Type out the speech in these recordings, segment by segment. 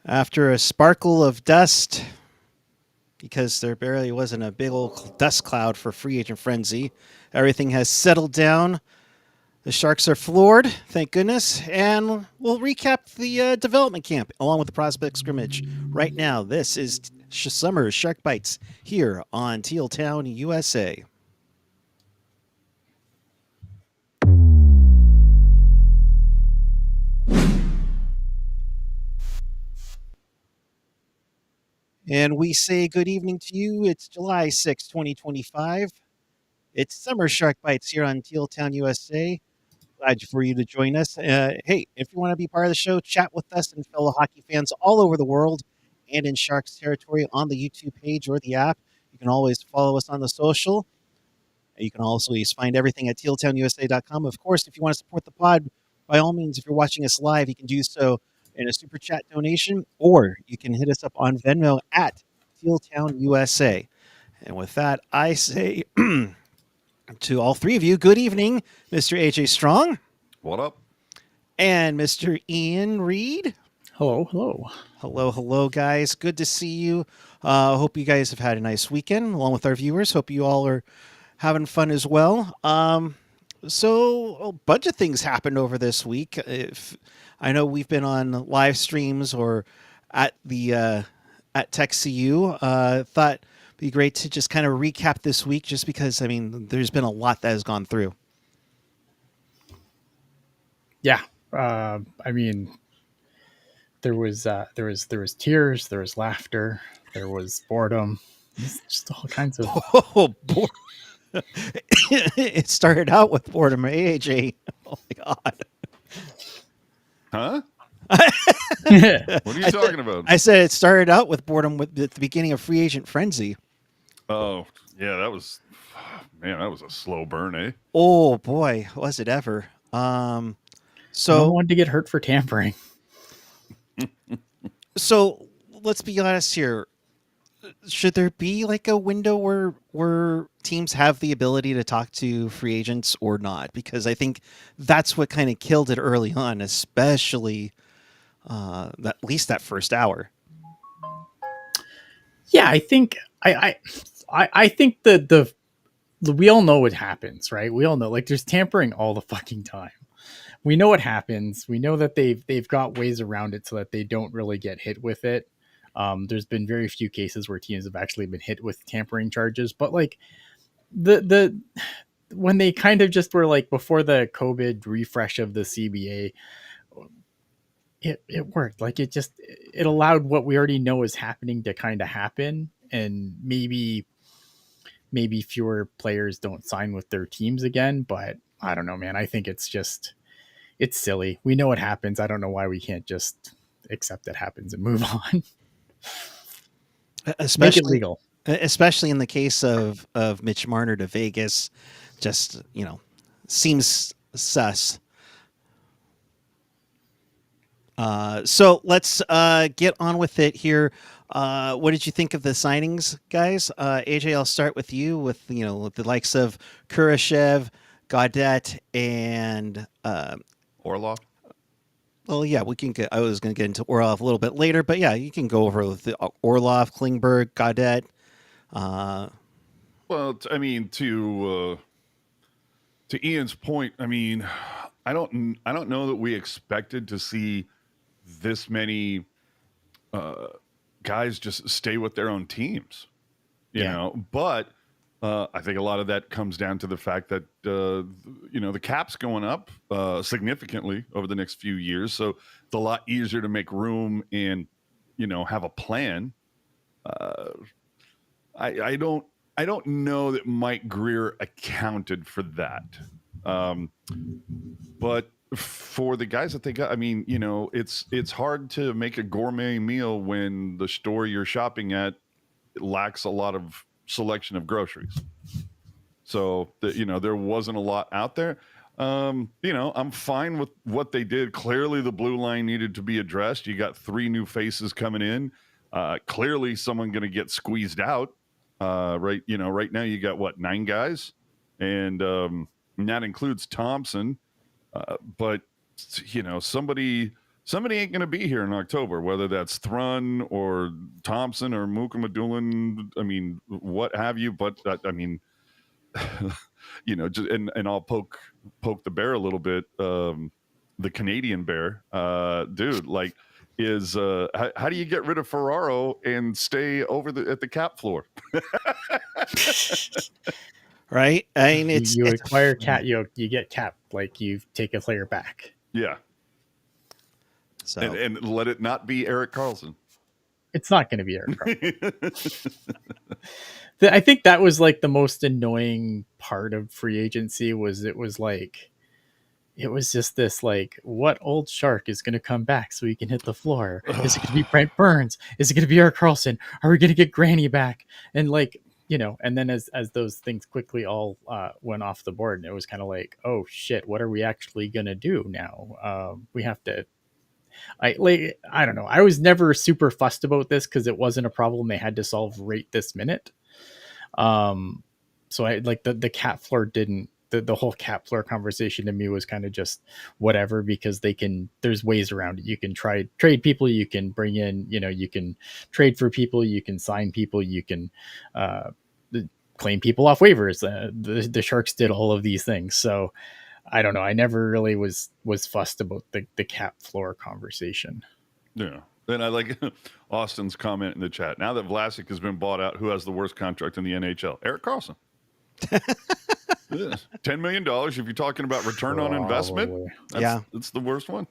After a sparkle of dust, because there barely wasn't a big old dust cloud for free agent frenzy, everything has settled down. The Sharks are floored, thank goodness, and we'll recap the development camp along with the prospect scrimmage right now. This is Summer's Shark Bites here on Teal Town, USA. And we say good evening to you. It's July 6th, 2025. It's Summer Shark Bites here on Teal Town, USA. Glad for you to join us. Hey, if you want to be part of the show, chat with us and fellow hockey fans all over the world and in Sharks territory on the YouTube page or the app. You can always follow us on the social. You can also find everything at tealtownusa.com. Of course, if you want to support the pod, by all means, if you're watching us live, you can do so in a super chat donation, or you can hit us up on Venmo at tealtownusa. And with that, I say to all three of you, good evening, Mr. AJ Strong. What up? And Mr. Ian Reed. Hello, hello. Hello, guys. Good to see you. Hope you guys have had a nice weekend, along with our viewers. Hope you all are having fun as well. So a bunch of things happened over this week. If I know we've been on live streams or at the at TechCU, thought it'd be great to just kind of recap this week, just because I mean there's been a lot that has gone through. Yeah, I mean, there was tears, there was laughter, there was boredom, just all kinds of. Oh boy. It started out with boredom, AJ. Oh my god. Huh? Yeah. What are you talking about? I said it started out with boredom at the beginning of free agent frenzy. Oh, yeah, that was a slow burn, eh? Oh boy, was it ever. No So one to get hurt for tampering. so let's be honest here. Should there be like a window where teams have the ability to talk to free agents or not? Because I think that's what kind of killed it early on, especially at least that first hour. Yeah, I think I think the we all know what happens, right? We all know, like, there's tampering all the fucking time. We know what happens. We know that they've got ways around it so that they don't really get hit with it. There's been very few cases where teams have actually been hit with tampering charges, but like the when they kind of just were like before the COVID refresh of the CBA, it worked. Like it allowed what we already know is happening to kind of happen, and maybe fewer players don't sign with their teams again. But I don't know, man. I think it's silly. We know what happens. I don't know why we can't just accept it happens and move on. Make it Especially legal. especially in the case of Mitch Marner to Vegas, just seems sus. So let's get on with it here. What did you think of the signings, guys? AJ, I'll start with you with with the likes of Kurashev, Gaudet, and Orlov? well, yeah, we can get. I was going to get into Orlov a little bit later, but yeah, you can go over with the Orlov, Klingberg, Gaudet. Uh, Well, I mean, to Ian's point, I mean, I don't know that we expected to see this many guys just stay with their own teams, Yeah. But I think a lot of that comes down to the fact that the cap's going up significantly over the next few years, so it's a lot easier to make room and have a plan. Uh, I don't know that Mike Greer accounted for that, but for the guys that they got, I mean, it's hard to make a gourmet meal when the store you're shopping at lacks a lot of selection of groceries. So there wasn't a lot out there. I'm fine with what they did. Clearly, the blue line needed to be addressed. You got 3 new faces coming in. Clearly, someone going to get squeezed out. Right now you got 9 guys, and that includes Thompson. But somebody somebody ain't going to be here in October, whether that's Thrun or Thompson or Mukamadulin. I mean, what have you? But I mean, just, and I'll poke the bear a little bit. The Canadian bear, dude, like, is how do you get rid of Ferraro and stay over at the cap floor? Right? I mean, you acquire Cap, you get Cap, like you take a player back. Yeah. So and let it not be Erik Karlsson. It's not going to be Erik Karlsson. I think that was like the most annoying part of free agency it was just this like, what old shark is going to come back so he can hit the floor? Is it going to be Brent Burns? Is it going to be Erik Karlsson? Are we going to get Granny back? And like, and then as those things quickly all went off the board, and it was kind of like, oh shit, what are we actually going to do now? We have to. I don't know. I was never super fussed about this because it wasn't a problem they had to solve right this minute. So I like the cap floor didn't. The whole cap floor conversation to me was kind of just whatever, because there's ways around it. You can trade people, you can bring in, you can trade for people, you can sign people, you can claim people off waivers. The Sharks did all of these things. So I don't know. I never really was fussed about the cap floor conversation. Yeah. Then I like Austin's comment in the chat. Now that Vlasic has been bought out, who has the worst contract in the NHL? Erik Karlsson. $10 million. If you're talking about return on investment, it's the worst one.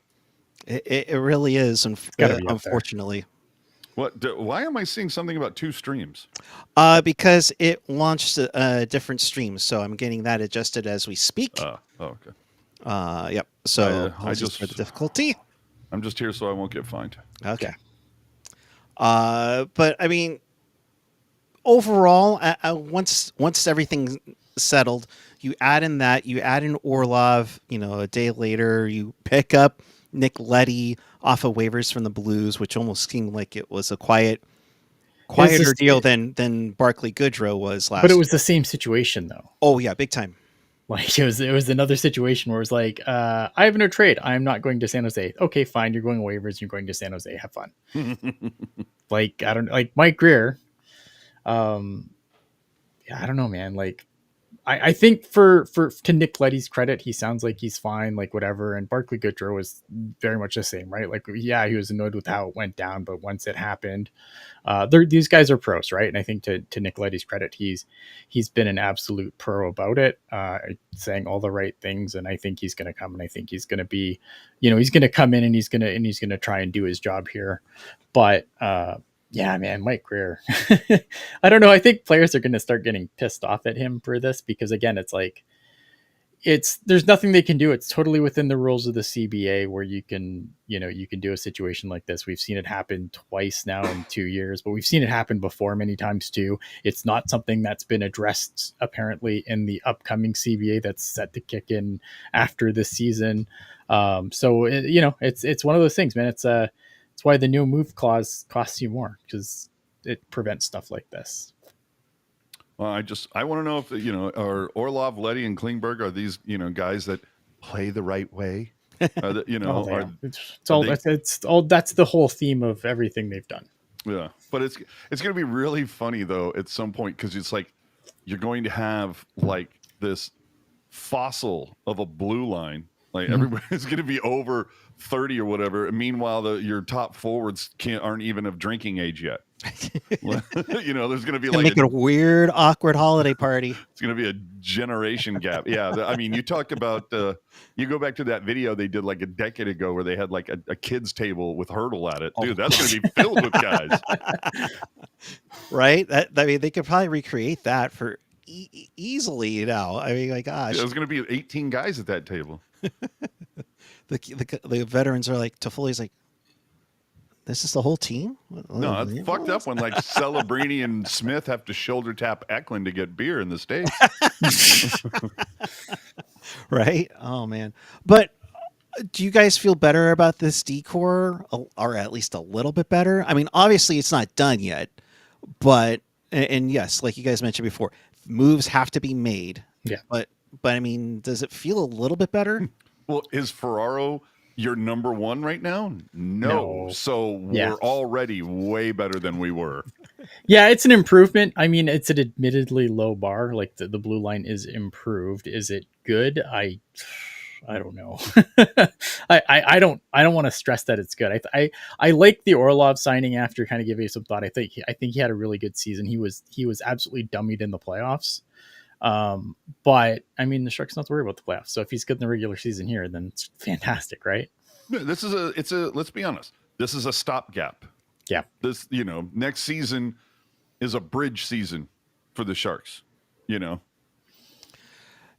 It really is, unfortunately. Why am I seeing something about 2 streams? Because it launched different streams, so I'm getting that adjusted as we speak. Okay. Yep. So I just for the difficulty. I'm just here so I won't get fined. Okay. But I mean, overall, once everything's settled, you add in Orlov. A day later, you pick up Nick Leddy off of waivers from the Blues, which almost seemed like it was a quieter deal than Barclay Goodrow was last. But it was the same situation, though. Oh yeah, big time. Like it was another situation where it was like, I have no trade. I'm not going to San Jose. Okay, fine. You're going waivers. You're going to San Jose. Have fun. Like, I don't like Mike Greer. I don't know, man. Like, I think to Nick Leddy's credit, he sounds like he's fine, like whatever. And Barclay Goodrow was very much the same, right? Like, yeah, he was annoyed with how it went down, but once it happened, these guys are pros, right? And I think to Nick Leddy's credit, he's been an absolute pro about it, saying all the right things. And I think he's going to come, and I think he's going to be, he's going to come in and he's going to try and do his job here. But yeah, man, Mike Greer. I don't know. I think players are going to start getting pissed off at him for this, because again, it's like, there's nothing they can do. It's totally within the rules of the CBA where you can do a situation like this. We've seen it happen twice now in 2 years, but we've seen it happen before many times too. It's not something that's been addressed apparently in the upcoming CBA that's set to kick in after this season. So it's one of those things, man. It's why the no move clause costs you more, because it prevents stuff like this. Well, I want to know if are Orlov, Leddy, and Klingberg, are these guys that play the right way? That's the whole theme of everything they've done. Yeah, but it's going to be really funny though at some point, because it's like you're going to have like this fossil of a blue line. Like everybody's going to be over 30 or whatever. Meanwhile, your top forwards aren't even of drinking age yet. There's going to be like a weird, awkward holiday party. It's going to be a generation gap. Yeah, I mean, you talked about you go back to that video they did like a decade ago where they had like a kids table with Hurdle at it. Dude, that's going to be filled with guys. Right? They could probably recreate that for easily now. I mean, my gosh, there's going to be 18 guys at that table. The veterans are like, Toffoli's like, this is the whole team? No, it's fucked up when like Celebrini and Smith have to shoulder tap Eklund to get beer in the States. Right? Oh, man. But do you guys feel better about this decor, or at least a little bit better? I mean, obviously it's not done yet, but, and yes, like you guys mentioned before, moves have to be made. Yeah. But I mean, does it feel a little bit better? Well, is Ferraro you're number one right now? No. No. So Yeah. we're already way better than we were. Yeah, it's an improvement. I mean, it's an admittedly low bar. Like the blue line is improved. Is it good? I don't know. I don't want to stress that it's good. I like the Orlov signing after kind of giving it some thought. I think he had a really good season. He was absolutely dummied in the playoffs. But I mean, the Sharks don't have to worry about the playoffs. So if he's good in the regular season here, then it's fantastic, right? This is let's be honest. This is a stopgap. Yeah. This, next season is a bridge season for the Sharks,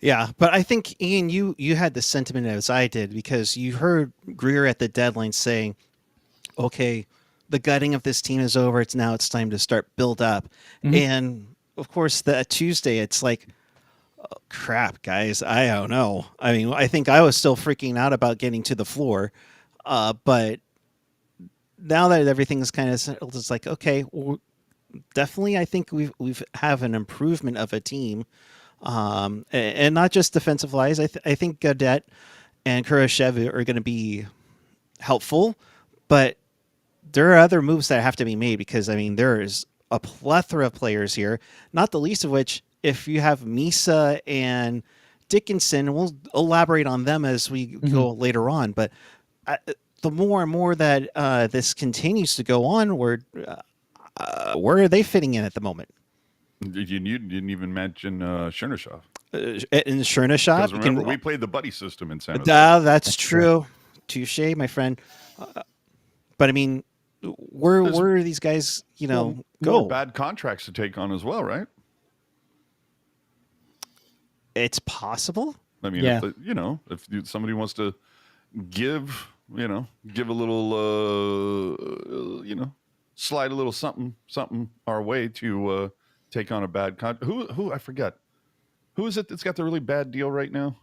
Yeah, but I think, Ian, you had the sentiment as I did, because you heard Greer at the deadline saying, okay, the gutting of this team is over. It's time to start build up. Mhm. And of course, the Tuesday, it's like, oh, crap, guys. I don't know. I mean, I think I was still freaking out about getting to the floor. But now that everything's kind of settled, it's like, okay, definitely, I think we've have an improvement of a team. And not just defensive wise. I think Gaudette and Kurashev are going to be helpful, but there are other moves that have to be made, because I mean there is a plethora of players here, not the least of which, if you have Misa and Dickinson, we'll elaborate on them as we go later on. But the more and more that this continues to go onward, where are they fitting in at the moment? You didn't even mention Chernyshov. In Chernyshov, remember, we played the buddy system in San Jose. That's true. Touche, my friend. But I mean, where are these guys? Go more bad contracts to take on as well, right? It's possible. I mean, Yeah. if somebody wants to give a little, slide a little something our way to take on a bad contract. Who I forget. Who is it that's got the really bad deal right now?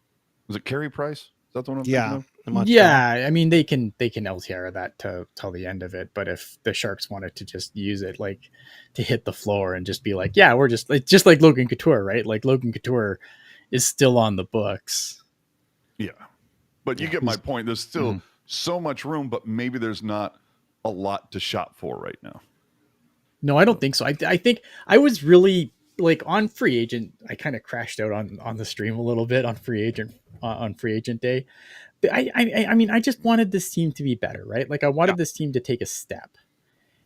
Is it Carey Price? Is that the one I'm thinking of? Yeah, I mean they can LTR that till the end of it, but if the Sharks wanted to just use it like to hit the floor and just be like, yeah, we're just like Logan Couture, right? Like Logan Couture is still on the books. Yeah, but you get my point. There's still so much room, but maybe there's not a lot to shop for right now. No, I don't think so. I think I was really like on free agent. I kind of crashed out on the stream a little bit on free agent day. I mean, I just wanted this team to be better, right? Like I wanted this team to take a step.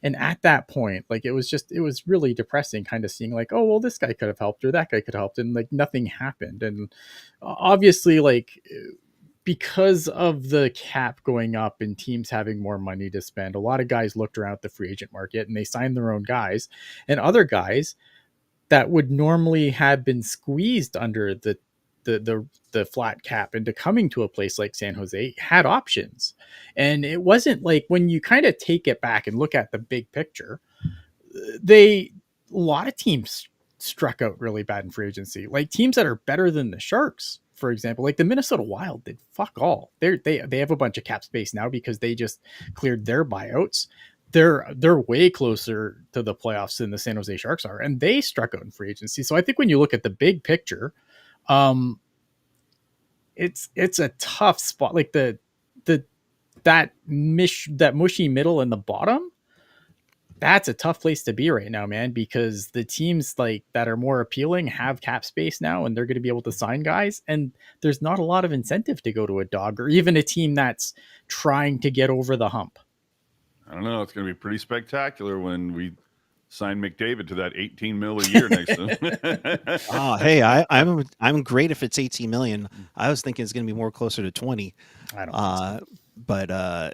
And at that point, like it was really depressing kind of seeing like, oh, well, this guy could have helped or that guy could have helped. And like nothing happened. And obviously like because of the cap going up and teams having more money to spend, a lot of guys looked around at the free agent market and they signed their own guys, and other guys that would normally have been squeezed under the flat cap into coming to a place like San Jose had options. And it wasn't like, when you kind of take it back and look at the big picture, a lot of teams struck out really bad in free agency, like teams that are better than the Sharks. For example, like the Minnesota Wild did fuck all. They have a bunch of cap space now because they just cleared their buyouts. They're way closer to the playoffs than the San Jose Sharks are, and they struck out in free agency. So I think when you look at the big picture, it's a tough spot. Like that mushy middle and the bottom, that's a tough place to be right now, man, because the teams like that are more appealing have cap space now and they're going to be able to sign guys, and there's not a lot of incentive to go to a dog or even a team that's trying to get over the hump. I don't know. It's going to be pretty spectacular when we sign McDavid to that $18 million a year next to him. Oh, hey, I'm great if it's 18 million. I was thinking it's going to be more closer to 20. I don't think so. But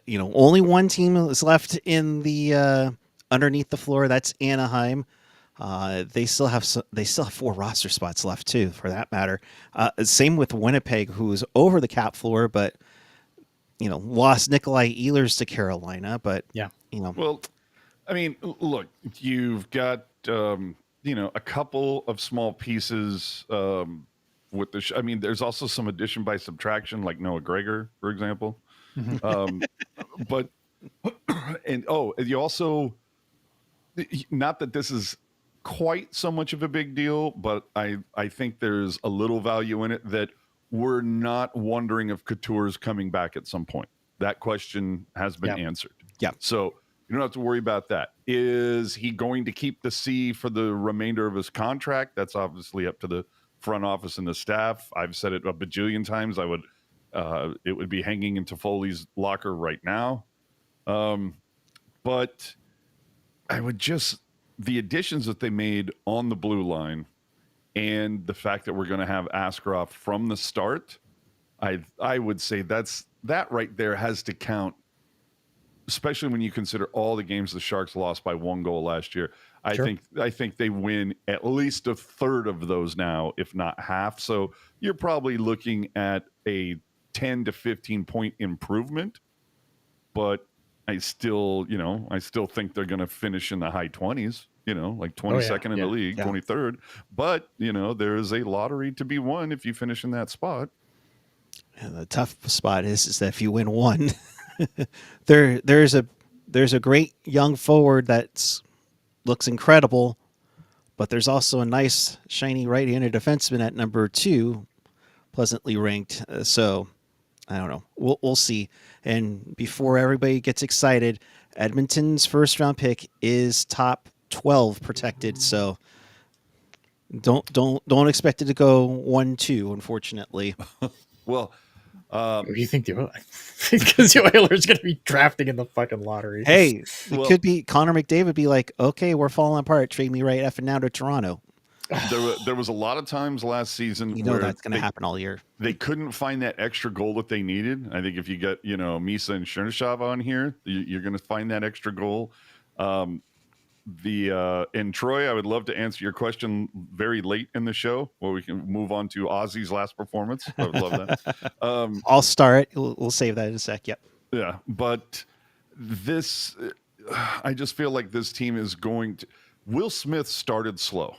only one team is left in the underneath the floor. That's Anaheim. They still have 4 roster spots left too, for that matter. Same with Winnipeg, who's over the cap floor, but lost Nikolai Ehlers to Carolina. But well, I mean, look, you've got a couple of small pieces with the. I mean, there's also some addition by subtraction, like Noah Gregor, for example. But you also, not that this is quite so much of a big deal, but I think there's a little value in it that we're not wondering if Couture's coming back at some point. That question has been Yep. answered. Yeah. So you don't have to worry about that. Is he going to keep the C for the remainder of his contract? That's obviously up to the front office and the staff. I've said it a bajillion times. It would be hanging into Foley's locker right now. But I would the additions that they made on the blue line and the fact that we're going to have Askarov from the start, I would say that right there has to count, especially when you consider all the games the Sharks lost by 1 goal last year. I think they win at least a third of those now, if not half. So you're probably looking at a 10 to 15 point improvement, but I still think they're going to finish in the high 20s, like 22nd in the league, 23rd. But, there is a lottery to be won if you finish in that spot. And the tough spot is that if you win one, there's a great young forward that looks incredible, but there's also a nice, shiny right-handed defenseman at number 2, pleasantly ranked. So I don't know. We'll see. And before everybody gets excited, Edmonton's first round pick is top 12 protected. So don't expect it to go 1-2, unfortunately. Well, what do you think? Because the Oilers going to be drafting in the fucking lottery. Hey, it could be Connor McDavid be like, okay, we're falling apart. Trade me right effing now to Toronto. There was a lot of times last season where that's going to happen all year. They couldn't find that extra goal that they needed. I think if you get Misa and Chernyshov on here, you're going to find that extra goal. And Troy, I would love to answer your question very late in the show, where we can move on to Ozzy's last performance. I would love that. I'll start. We'll save that in a sec. Yep. Yeah, but I just feel like this team is going to. Will Smith started slow.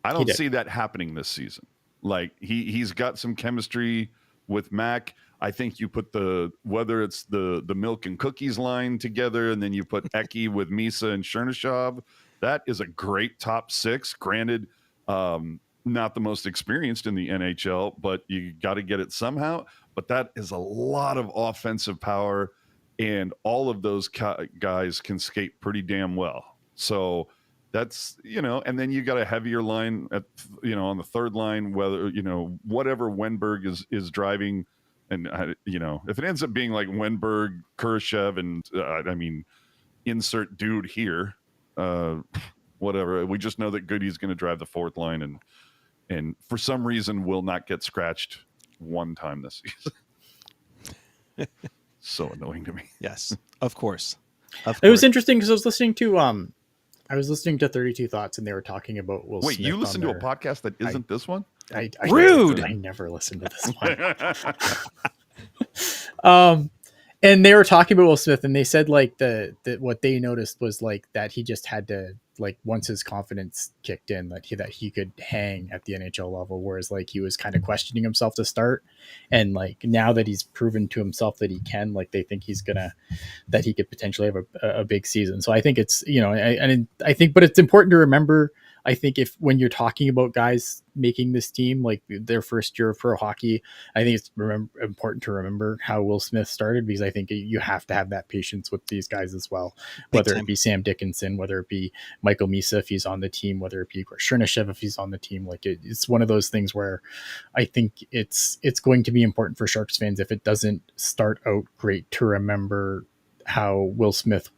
I don't see that happening this season. Like he's got some chemistry with Mac. I think you put whether it's the milk and cookies line together, and then you put Eki with Misa and Chernyshov, that is a great top 6. Granted, not the most experienced in the NHL, but you got to get it somehow. But that is a lot of offensive power, and all of those guys can skate pretty damn well. So that's, and then you got a heavier line at, on the third line, whether, whatever Wenberg is driving. And, if it ends up being like Wenberg, Kurashev, and insert dude here, whatever, we just know that Goody's going to drive the fourth line and for some reason will not get scratched one time this season. So annoying to me. Yes, of course. It was interesting because I was listening to 32 Thoughts, and they were talking about Will Smith. Wait, you listen to a podcast that isn't this one? Rude. I never listened to this one. And they were talking about Will Smith, and they said like that what they noticed was like that he just had to, like, once his confidence kicked in, that he could hang at the NHL level, whereas like he was kind of questioning himself to start, and like now that he's proven to himself that he can, like they think that he could potentially have a big season. So I think it's I think, but it's important to remember. I think when you're talking about guys making this team, like their first year of pro hockey, I think it's important to remember how Will Smith started, because I think you have to have that patience with these guys as well, whether it be Sam Dickinson, whether it be Michael Misa if he's on the team, whether it be Chernyshov if he's on the team. Like it's one of those things where I think it's going to be important for Sharks fans, if it doesn't start out great, to remember how Will Smith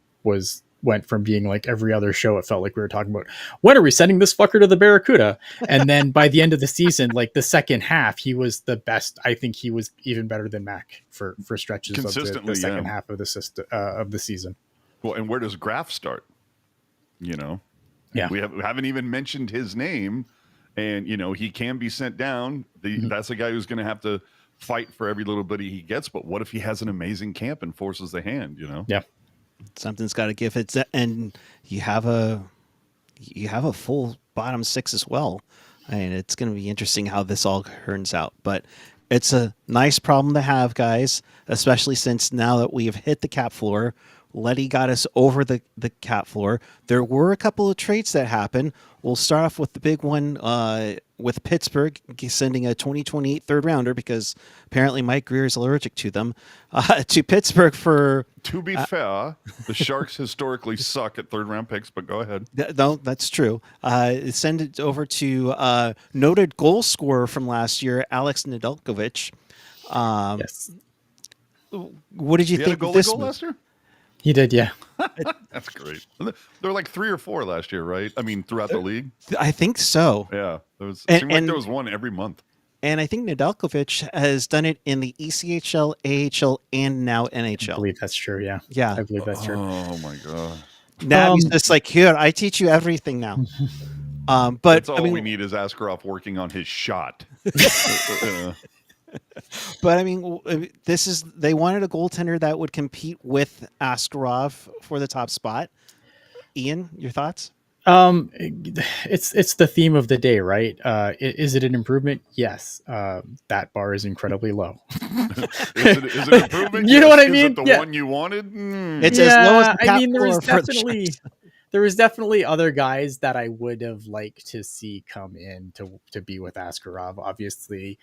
went from being like every other show. It felt like we were talking about, when are we sending this fucker to the Barracuda? And then by the end of the season, like the second half, he was the best. I think he was even better than Mac for stretches of the second half of the season. Well, and where does Graf start? Yeah, we haven't even mentioned his name, and he can be sent down. That's a guy who's going to have to fight for every little bit he gets. But what if he has an amazing camp and forces the hand? Yeah. Something's got to give. And you have a full bottom 6 as well. I mean, it's going to be interesting how this all turns out. But it's a nice problem to have, guys, especially since now that we've hit the cap floor. Leddy got us over the cap floor. There were a couple of trades that happened. We'll start off with the big one with Pittsburgh sending a 2028 third rounder because apparently Mike Greer is allergic to them to Pittsburgh for. To be fair, the Sharks historically suck at third round picks, but go ahead. No, that's true. Send it over to noted goal scorer from last year, Alex Nedeljkovic. Yes, What did you He think had a of goalie this goal move? last year? he did. Yeah, That's great. There were like 3 or 4 last year, right? I mean, throughout the league. I think so. Yeah, it And- seemed like and- there was one every month. And I think Nedeljkovic has done it in the ECHL, AHL, and now I NHL. believe that's true. Yeah, Yeah. I believe that's true. Oh my god! Now he's just like, here, I teach you everything now. But That's all I mean, we need is Askarov working on his shot. but I mean, they wanted a goaltender that would compete with Askarov for the top spot. Ian, your thoughts? It's the theme of the day, right? Is it an improvement? Yes. That bar is incredibly low. Is it an improvement? You know what I Is mean? it the Yeah. one you wanted? It's as low as the I cap mean, floor for the Sharks. there was definitely other guys that I would have liked to see come in to be with Askarov. Obviously,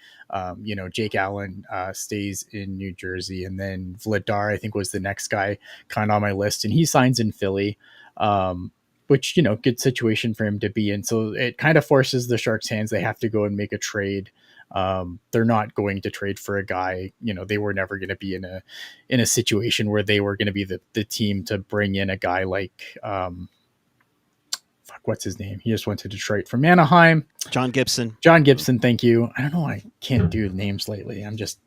Jake Allen stays in New Jersey, and then Vladar I think was the next guy kind of on my list, and he signs in Philly. Which, good situation for him to be in. So it kind of forces the Sharks' hands. They have to go and make a trade. They're not going to trade for a guy. They were never going to be in a situation where they were going to be the team to bring in a guy like, what's his name? He just went to Detroit from Anaheim. John Gibson. Thank you. I don't know. I can't do names lately. I'm just,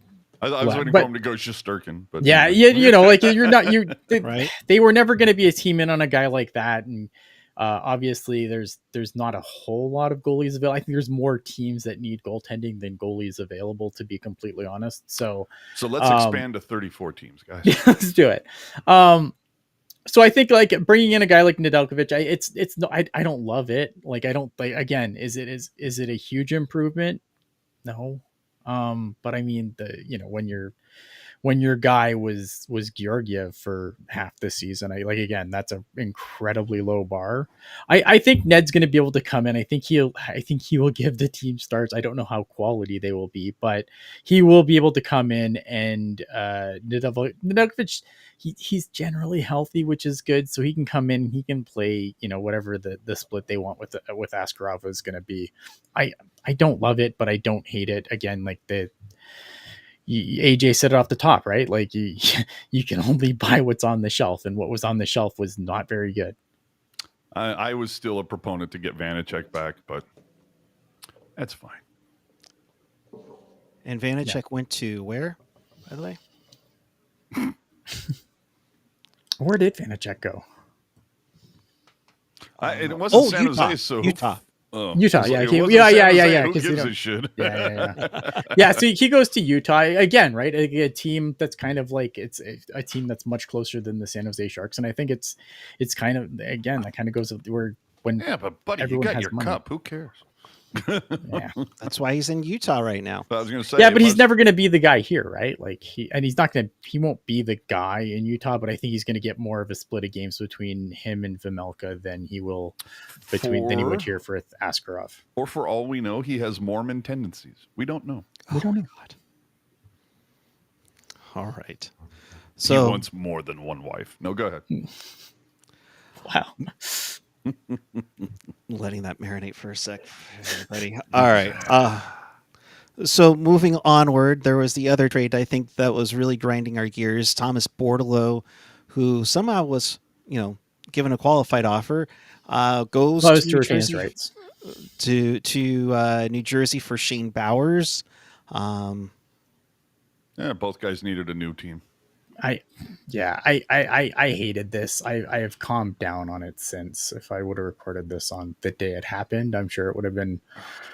I was waiting but- for him to go Shesterkin, but yeah, they were never going to be a team in on a guy like that. And obviously there's not a whole lot of goalies available. I think there's more teams that need goaltending than goalies available, to be completely honest. So let's expand to 34 teams, guys. let's do it. So I think like bringing in a guy like Nedeljkovic, I don't love it. Like, I don't like, again, is it a huge improvement? No. But I mean, when your guy was Georgiev for half the season, again, that's an incredibly low bar. I think Ned's going to be able to come in. I think he will give the team starts. I don't know how quality they will be, but he will be able to come in, and Nedeljkovic, he's generally healthy, which is good. So he can come in, he can play, whatever the split they want with Askarov is going to be. I don't love it, but I don't hate it. Again, like AJ said it off the top, right? Like you can only buy what's on the shelf, and what was on the shelf was not very good. I was still a proponent to get Vanacek back, but that's fine. And Vanacek went to where, by the way? Where did Vanacek go? It wasn't San Utah. Jose, so Utah. Utah, yeah, It wasn't San Jose, Who because gives a shit? Yeah. So he goes to Utah again, right? A team that's kind of like it's a team that's much closer than the San Jose Sharks, and I think it's kind of, again, that kind of goes where when Yeah, but buddy, you everyone got has your money. cup. Who cares? Yeah. That's why he's in Utah right now. I was going to say, Yeah, but he's never going to be the guy here, right? Like he won't be the guy in Utah, but I think he's going to get more of a split of games between him and Vejmelka than he would here for Askarov. Or for all we know, he has Mormon tendencies. We don't know. We don't know. God. All right. He So wants more than one wife. No, go ahead. Wow. letting that marinate for a sec, everybody. All right. So moving onward, there was the other trade I think that was really grinding our gears. Thomas Bordeleau, who somehow was, given a qualified offer, goes Close to to New retain his Jersey, rights. to New Jersey for Shane Bowers. Yeah, both guys needed a new team. I hated this. I have calmed down on it since. If I would have recorded this on the day it happened, I'm sure it would have been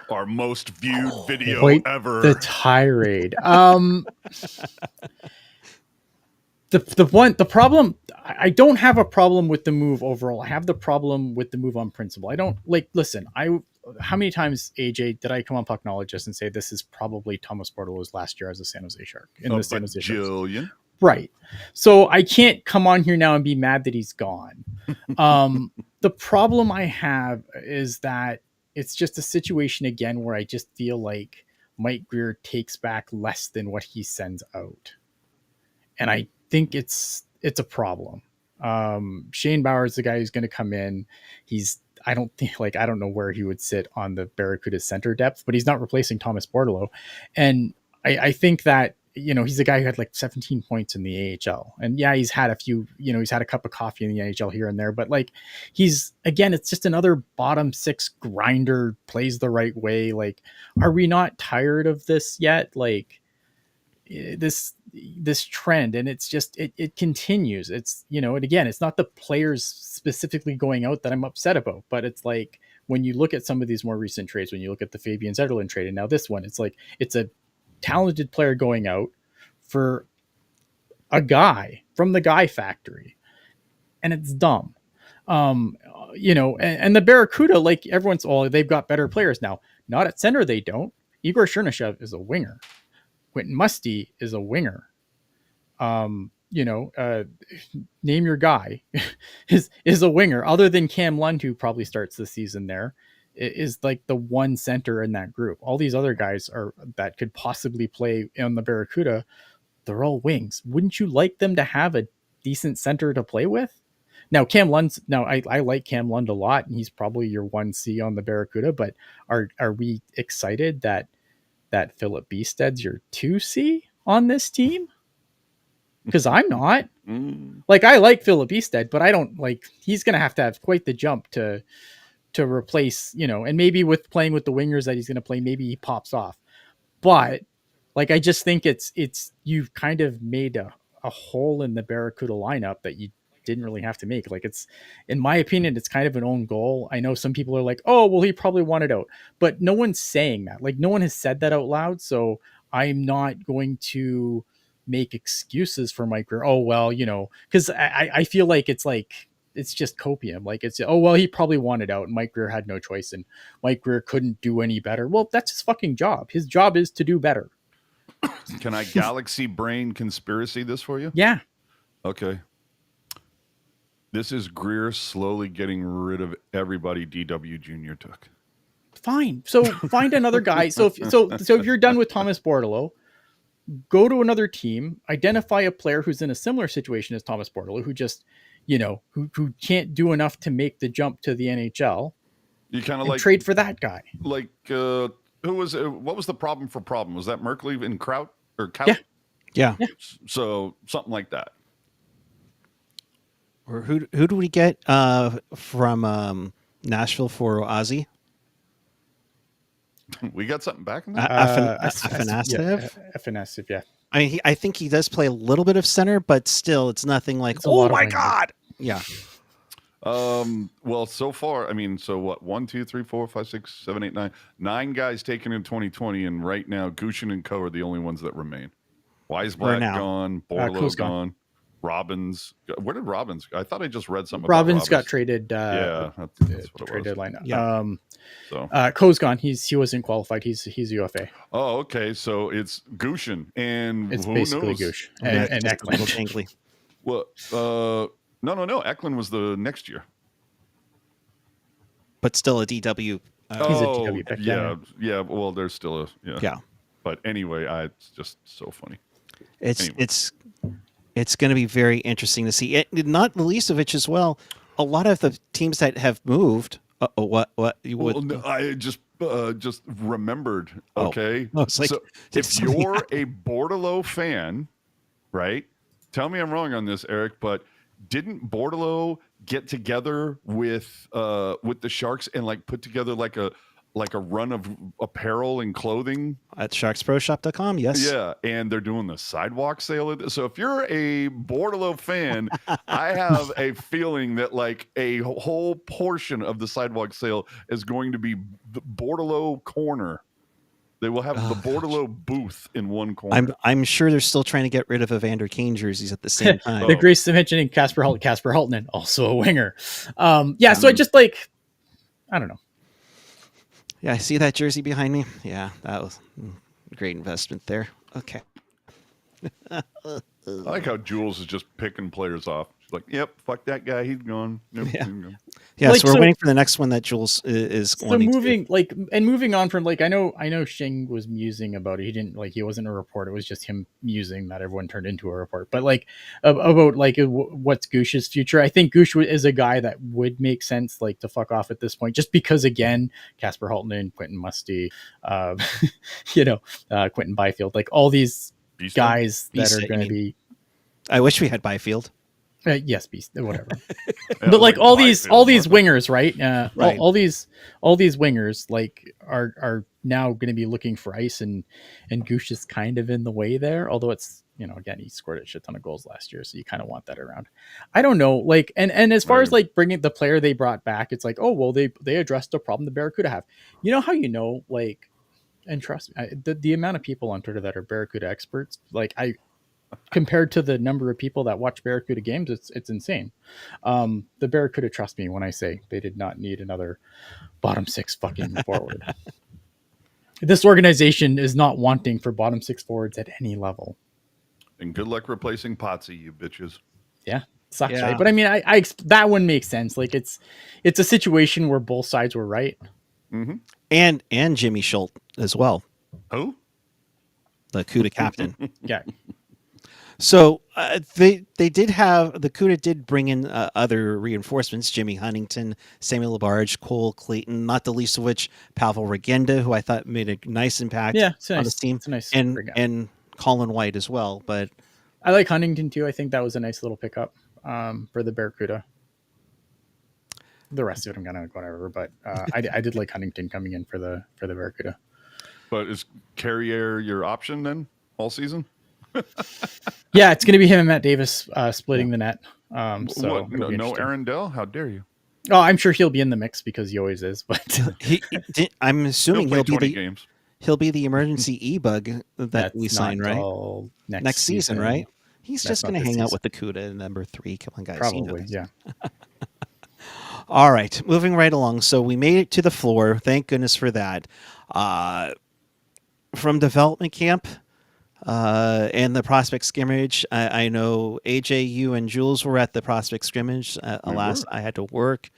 Our most viewed video quite ever. the tirade. The problem, I don't have a problem with the move overall. I have the problem with the move on principle. I don't listen. How many times, AJ, did I come on Pucknologist and say this is probably Thomas Bordeleau's last year as a San Jose Shark in the San Jose Sharks? Jillian. Right. So I can't come on here now and be mad that he's gone. The problem I have is that it's just a situation again where I just feel like Mike Grier takes back less than what he sends out. And I think it's a problem. Shane Bauer is the guy who's going to come in. I don't know where he would sit on the Barracuda center depth, but he's not replacing Thomas Bordeleau. And I think that, he's a guy who had like 17 points in the AHL. And yeah, he's had a few, he's had a cup of coffee in the NHL here and there, but like it's just another bottom six grinder, plays the right way. Like, are we not tired of this yet? Like, this trend, and it's just it continues. It's and again, it's not the players specifically going out that I'm upset about, but it's like when you look at some of these more recent trades, when you look at the Fabian Zetterlund trade, and now this one, it's like it's a talented player going out for a guy from the guy factory, and it's dumb. And the Barracuda, like everyone's, they've got better players now. Not at center, they don't. Igor Chernishev is a winger. Quentin Musty is a winger. Name your guy is a winger, other than Cam Lund, who probably starts the season there, is like the one center in that group. All these other guys that could possibly play on the Barracuda, they're all wings. Wouldn't you like them to have a decent center to play with? Now, I like Cam Lund a lot, and he's probably your 1C on the Barracuda, but are we excited that Philip Beasted's your 2C on this team? Because I'm not. Like, I like Philip Beasted, but I don't he's going to have quite the jump to replace, and maybe with playing with the wingers that he's going to play, maybe he pops off. But I just think it's you've kind of made a hole in the Barracuda lineup that you didn't really have to make. Like, it's, in my opinion, it's kind of an own goal. I know some people are like, oh, well, he probably wanted out, but no one's saying that. Like, no one has said that out loud. So I'm not going to make excuses for Mike Grier. Oh, well, because I feel like it's just copium. Like, it's, oh, well, he probably wanted out and Mike Grier had no choice and Mike Grier couldn't do any better. Well, that's his fucking job. His job is to do better. Can I galaxy brain conspiracy this for you? Yeah. Okay. This is Grier slowly getting rid of everybody DW Jr. took. Fine. So find another guy. So if you're done with Thomas Bordeleau, go to another team, identify a player who's in a similar situation as Thomas Bordeleau, who just, who can't do enough to make the jump to the NHL. You kind of trade for that guy. Like, what was the problem? Was that Merkley and Kraut or Kaut? Yeah. So something like that. Or who do we get from Nashville for Ozzy? We got something back in there? Afanasyev, yeah. I mean, I think he does play a little bit of center, but still, it's nothing like, oh my God. Yeah. Well, so far, I mean, so what? 1, 2, 3, 4, 5, 6, 7, 8, 9. 9 guys taken in 2020, and right now, Gushin and Co. are the only ones that remain. Weisblatt gone, Bordeleau gone. Robbins, where did Robbins? I thought I just read something. Robbins got traded. That's what trade deadline. Yeah. Co's gone. He wasn't qualified. He's UFA. Oh, okay. So it's Gushin and it's who basically knows? Gush and Eklund. Well, no. Eklund was the next year, but still a DW. He's a DW pick. Yeah. Well, there's still a yeah. But anyway, it's just so funny. It's going to be very interesting to see. Not the least of which as well. A lot of the teams that have moved. What you would? Well, no, I just remembered. Okay, so if you're a Bordeleau fan, right? Tell me I'm wrong on this, Eric, but didn't Bordeleau get together with the Sharks and put together like a run of apparel and clothing at sharksproshop.com? Yes. Yeah, and they're doing the sidewalk sale. So if you're a Bordeleau fan, I have a feeling that a whole portion of the sidewalk sale is going to be the Bordeleau corner. They will have the Bordeleau booth in one corner. I'm sure they're still trying to get rid of Evander Kane jerseys at the same time. The Grace mentioning Casper Hultnen, also a winger. So I just I don't know. Yeah, I see that jersey behind me. Yeah, that was a great investment there. Okay. I like how Jules is just picking players off. Like, yep, fuck that guy. He's gone. Nope, Yeah. he's gone. Yeah, Like, so we're so- waiting for the next one that Jules is So wanting to. moving on from like I know Shing was musing about it. He didn't like he wasn't a report. It was just him musing that everyone turned into a report. But like about like what's Goosh's future. I think Goosh is a guy that would make sense like to fuck off at this point, just because again Casper Haltonen, Quentin Musty, uh, Quentin Byfield, like all these Beast guys that Beast, are you going to mean? be. I wish we had Byfield. Yes, beast, whatever. Yeah, But like all these Byfield, wingers, right? Right. All these wingers like are now going to be looking for ice, and Goosh is kind of in the way there. Although it's again he scored a shit ton of goals last year, so you kind of want that around. I don't know, like and as far as like bringing the player they brought back, it's like oh well they addressed a problem the Barracuda have. You know how like, and trust me, the amount of people on Twitter that are Barracuda experts, like compared to the number of people that watch Barracuda games, it's insane. The Barracuda trust me when I say they did not need another bottom six fucking forward. This organization is not wanting for bottom six forwards at any level. And good luck replacing Potsy, you bitches. Yeah, sucks, Yeah. right? But I mean, I that one makes sense. Like it's a situation where both sides were right. Mm-hmm. And Jimmy Schultz as well, Who? the CUDA captain. Yeah, So they did have the CUDA did bring in other reinforcements: Jimmy Huntington, Samuel Labarge, Cole Clayton, not the least of which Pavel Regenda, who I thought made a nice impact yeah, it's on nice. the team, It's a nice and Colin White as well. But I like Huntington too. I think that was a nice little pickup for the Barracuda. The rest of it I'm gonna go whatever, but I did like Huntington coming in for the Barracuda. But is Carrier your option then all season? Yeah, it's gonna be him and Matt Davis splitting the net. So What? No Aaron Dell? How dare you? Oh, I'm sure he'll be in the mix because he always is. But I'm assuming He'll play he'll be 20 the games. he'll be the emergency e-bug that that's we sign, not right? till Next season, right? He's That's just not going to this hang out season. with the CUDA in number 3. Come on, guys. You know Probably, this. yeah. All right, moving right along. So we made it to the floor. Thank goodness for that. From development camp and the prospect scrimmage, I know AJ, you, and Jules were at the prospect scrimmage. Alas, I had to work.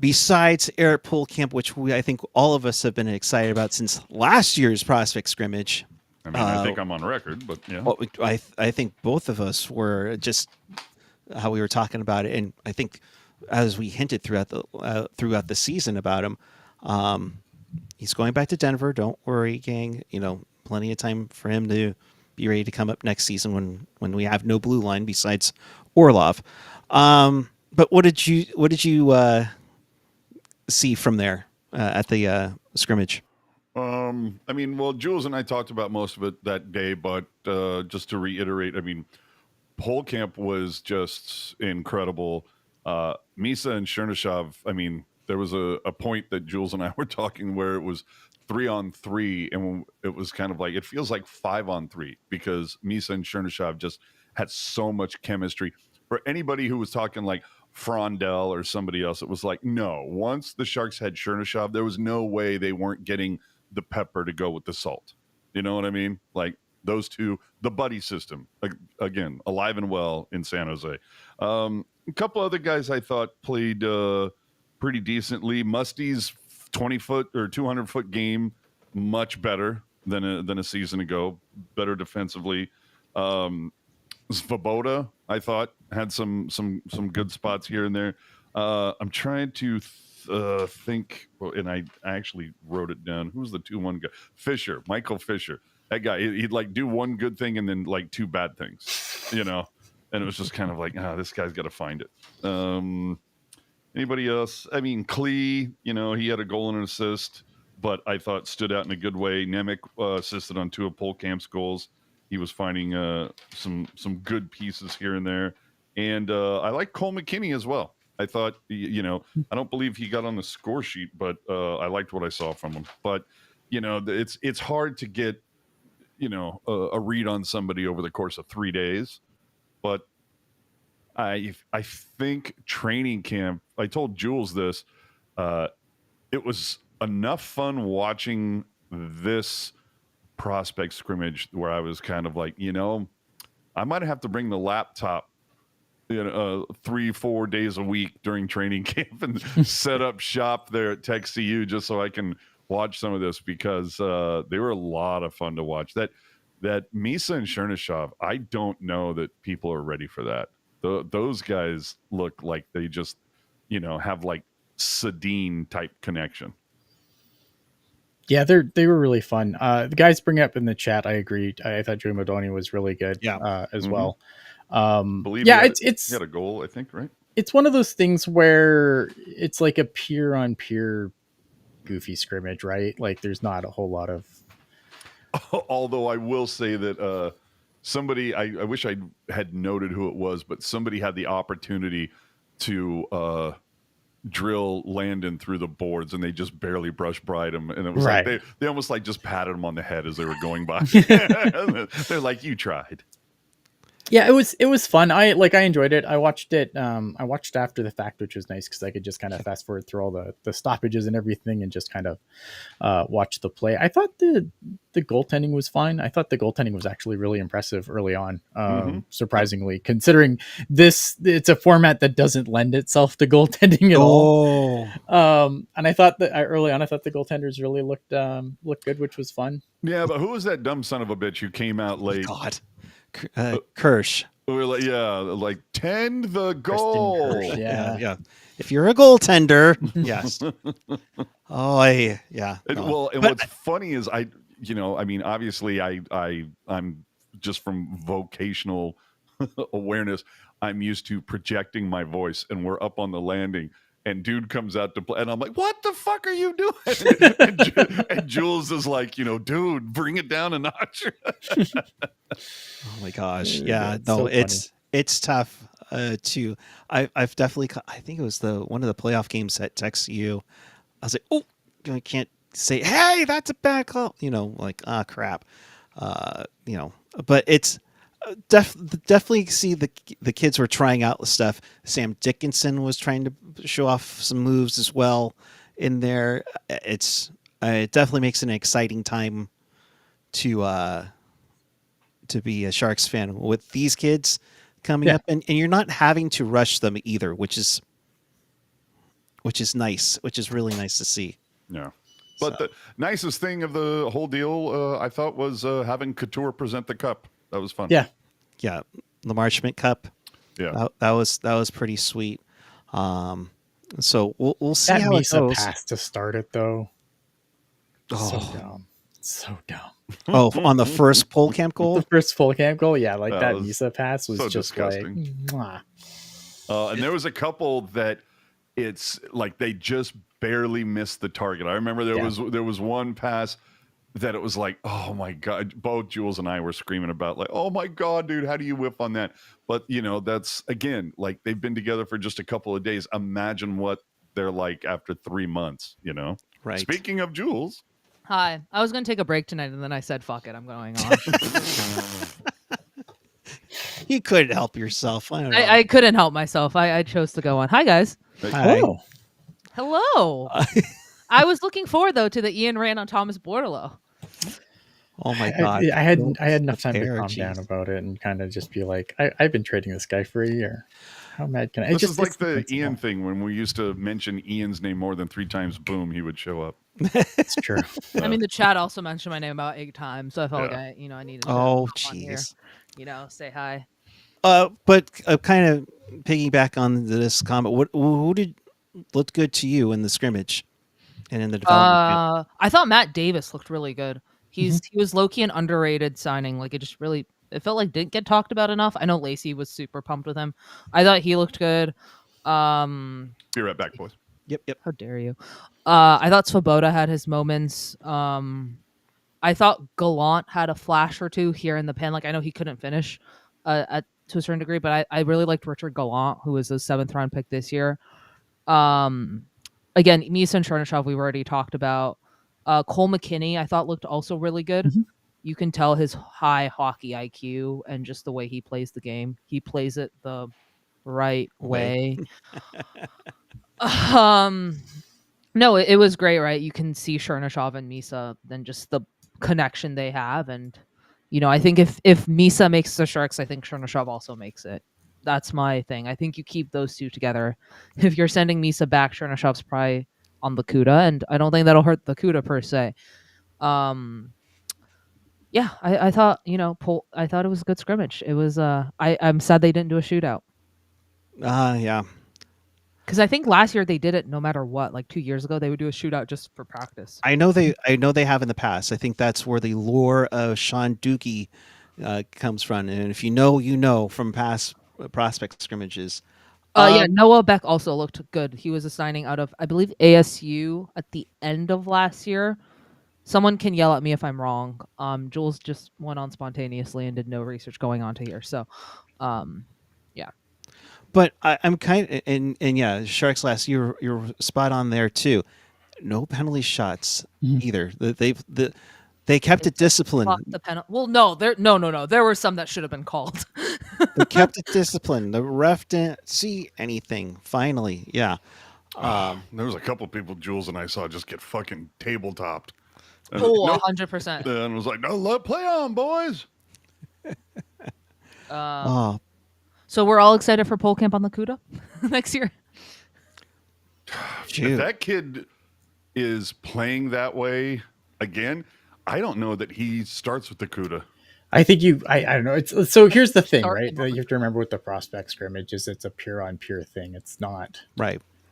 Besides Eric Pool Camp, which I think all of us have been excited about since last year's prospect scrimmage. I mean, I think I'm on record, but yeah. Well, I think both of us were just how we were talking about it, and I think as we hinted throughout the season about him, he's going back to Denver. Don't worry, gang. Plenty of time for him to be ready to come up next season when we have no blue line besides Orlov. But what did you see from there at the scrimmage? I mean, well, Jules and I talked about most of it that day, but just to reiterate, I mean, whole camp was just incredible. Misa and Chernyshov, I mean, there was a point that Jules and I were talking where it was 3-on-3, and it was kind of like, it feels like 5-on-3 because Misa and Chernyshov just had so much chemistry. For anybody who was talking like Frondell or somebody else, it was like, no, once the Sharks had Chernyshov, there was no way they weren't getting the pepper to go with the salt. You know what I mean? Like those two, the buddy system, again, alive and well in San Jose. A couple other guys I thought played pretty decently. Musty's 20-foot or 200-foot game, much better than a season ago. Better defensively. Svoboda, I thought, had some good spots here and there. I'm trying to think, and I actually wrote it down. Who's the 2-1 guy? Fisher, Michael Fisher. That guy, he'd like do one good thing and then like 2 bad things, And it was just kind of like, this guy's got to find it. Anybody else? I mean, Klee, he had a goal and an assist, but I thought stood out in a good way. Nemec assisted on 2 of Polkamp's goals. He was finding some good pieces here and there. And I like Cole McKinney as well. I thought, I don't believe he got on the score sheet, but I liked what I saw from him. But, it's hard to get, a read on somebody over the course of 3 days. But I think training camp, I told Jules this, it was enough fun watching this prospect scrimmage where I was kind of like, I might have to bring the laptop 3-4 days a week during training camp and set up shop there at Tech CU just so I can watch some of this, because they were a lot of fun to watch. That Misa and Chernyshov, I don't know that people are ready for that. Those guys look like they just, have like Sedin type connection. Yeah, they were really fun. The guys bring up in the chat, I agreed. I thought Drew Modoni was really good as well. Believe yeah, he had a goal, I think, right? It's one of those things where it's like a peer on peer goofy scrimmage, right? Like there's not a whole lot of. Although I will say that somebody, I wish I had noted who it was, but somebody had the opportunity to drill Landon through the boards, and they just barely brush bride him, and it was Right. like they almost like just patted him on the head as they were going by. They're like, "You tried." Yeah, it was fun. I enjoyed it. I watched it. I watched after the fact, which was nice because I could just kind of fast forward through all the stoppages and everything, and just kind of watch the play. I thought the goaltending was fine. I thought the goaltending was actually really impressive early on. Surprisingly, considering it's a format that doesn't lend itself to goaltending at all. And I thought that early on, I thought the goaltenders really looked good, which was fun. Yeah, but who was that dumb son of a bitch who came out late? God. Kirsch. We were like tend the goal. Kirsch, yeah. If you're a goaltender, yes. Well, and what's funny is obviously I'm just from vocational awareness. I'm used to projecting my voice, and we're up on the landing, and dude comes out to play, and I'm like, "What the fuck are you doing?" and Jules is like, "Dude, bring it down a notch." Oh my gosh. Yeah. No, it's tough to I've definitely, I think it was one of the playoff games at Tech CU. I was like, oh, I can't say, hey, that's a bad call. Crap. But it's definitely see the kids were trying out the stuff. Sam Dickinson was trying to show off some moves as well in there. It definitely makes an exciting time to be a Sharks fan with these kids coming up, and you're not having to rush them either, which is nice, which is really nice to see. Yeah. But the nicest thing of the whole deal, I thought, was having Couture present the cup. That was fun. Yeah. Yeah. Lamar Schmidt Cup. Yeah. That was pretty sweet. So we'll see that how Misa it goes. pass to start it though. Oh. So dumb. Oh, on the first pole camp goal? The first full camp goal, yeah, like that was Misa pass was so just disgusting. like, and there was a couple that it's like they just barely missed the target. I remember there was one pass that it was like, oh my God, both Jules and I were screaming about, like, oh my God, dude, how do you whip on that? But that's, again, like, they've been together for just a couple of days. Imagine what they're like after 3 months, Right. Speaking of Jules. Hi. I was going to take a break tonight, and then I said, fuck it, I'm going on. You couldn't help yourself. I don't know. I couldn't help myself. I chose to go on. Hi, guys. Hi. oh, Hello. I was looking forward, though, to the Ian rant on Thomas Bordeleau. Oh my God. I had enough time to Compare, calm geez. down about it and kind of just be like, I've been trading this guy for a year. How mad can I? This is like the Ian thing when we used to mention Ian's name more than 3 times. Boom, he would show up. It's true. I mean, the chat also mentioned my name about 8 times, so I felt like I needed to Oh, hop on here, jeez. say hi. But kind of piggyback on this comment, who did look good to you in the scrimmage and in the development camp? I thought Matt Davis looked really good. He was low-key an underrated signing. Like, it felt like didn't get talked about enough. I know Lacey was super pumped with him. I thought he looked good. Be right back, boys. Yep. How dare you? I thought Svoboda had his moments. I thought Gallant had a flash or two here in the pen. Like, I know he couldn't finish to a certain degree, but I really liked Richard Gallant, who was a 7th round pick this year. Again, Misa and Chernyshov we've already talked about. Cole McKinney, I thought, looked also really good. Mm-hmm. You can tell his high hockey IQ and just the way he plays the game. He plays it the right way. No, it was great, right? You can see Chernyshov and Misa, then just the connection they have. And, I think if Misa makes the Sharks, I think Chernyshov also makes it. That's my thing. I think you keep those two together. If you're sending Misa back, Chernyshov's probably on the Cuda, and I don't think that'll hurt the Cuda per se. Yeah, I thought, I thought it was a good scrimmage. It was I'm sad they didn't do a shootout. Yeah. Because I think last year they did it no matter what. Like 2 years ago, they would do a shootout just for practice. I know they have in the past. I think that's where the lore of Sean Dookie comes from. And if you know from past prospect scrimmages. Yeah, Noah Beck also looked good. He was a signing out of, I believe, ASU at the end of last year. Someone can yell at me if I'm wrong. Jules just went on spontaneously and did no research going on to here. So, yeah. But I'm kind of, and yeah, Sharks last year, you're spot on there too. No penalty shots either. They kept it disciplined. Well, no, there were some that should have been called. They kept it disciplined. The ref didn't see anything. Finally, yeah. There was a couple people Jules and I saw just get fucking tabletopped. 100%. And was like, no, play on, boys. So we're all excited for pole camp on the Cuda next year. If that kid is playing that way again, I don't know that he starts with the Cuda. I think I don't know. So here's the thing, right? You have to remember with the prospect scrimmage is it's a pure on pure thing. It's not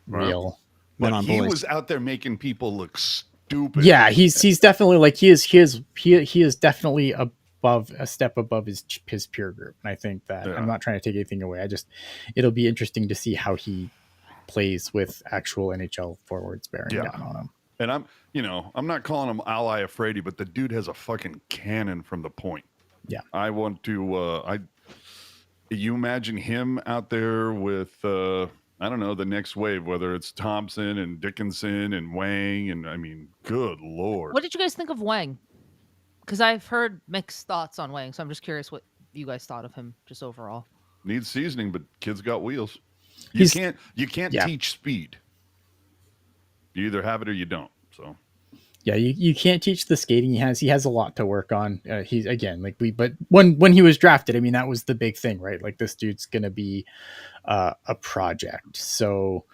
real. But he was out there making people look stupid. Yeah, he's definitely like he is definitely a step above his peer group. And I think that I'm not trying to take anything away. It'll be interesting to see how he plays with actual NHL forwards bearing down on him. And I'm not calling him Ally Afraidy, but the dude has a fucking cannon from the point. Yeah. I want to, you imagine him out there with, I don't know, the next wave, whether it's Thompson and Dickinson and Wang. And I mean, good Lord. What did you guys think of Wang? Because I've heard mixed thoughts on Wang. So I'm just curious what you guys thought of him just overall. Needs seasoning, but kid's got wheels. You can't teach speed. You either have it or you don't. So, yeah, you can't teach the skating. He has a lot to work on. He's again but when he was drafted, I mean that was the big thing, right? Like this dude's gonna be a project. So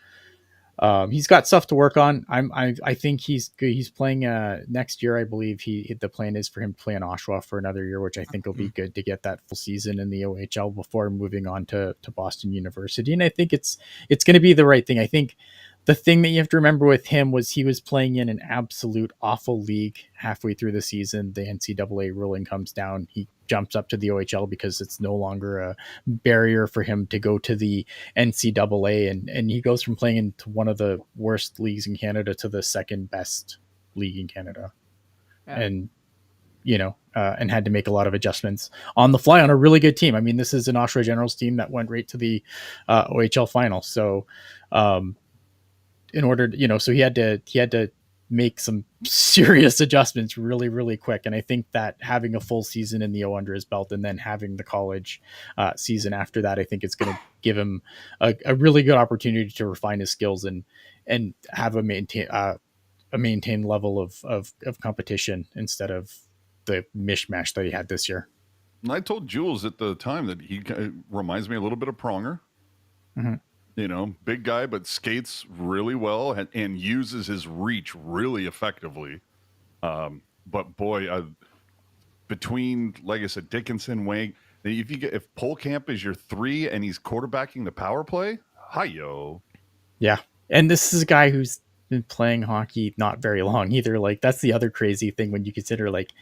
he's got stuff to work on. I think he's good. He's playing next year. I believe the plan is for him to play in Oshawa for another year, which I think will be good to get that full season in the OHL before moving on to Boston University. And I think it's going to be the right thing. I think the thing that you have to remember with him was he was playing in an absolute awful league halfway through the season. The NCAA ruling comes down. He jumps up to the OHL because it's no longer a barrier for him to go to the NCAA. And he goes from playing into one of the worst leagues in Canada to the second best league in Canada. Yeah. And, and had to make a lot of adjustments on the fly on a really good team. I mean, this is an Oshawa Generals team that went right to the OHL final. So, in order to, so he had to make some serious adjustments really, really quick. And I think that having a full season in the O under his belt and then having the college season after that, I think it's going to give him a really good opportunity to refine his skills and have a maintained level of competition instead of the mishmash that he had this year. And I told Jules at the time that he reminds me a little bit of Pronger. Mm-hmm. Big guy, but skates really well and uses his reach really effectively. But boy, between, like I said, Dickinson, Wang, if Polkamp is your 3 and he's quarterbacking the power play, hi-yo. Yeah. And this is a guy who's been playing hockey not very long either. Like that's the other crazy thing when you consider like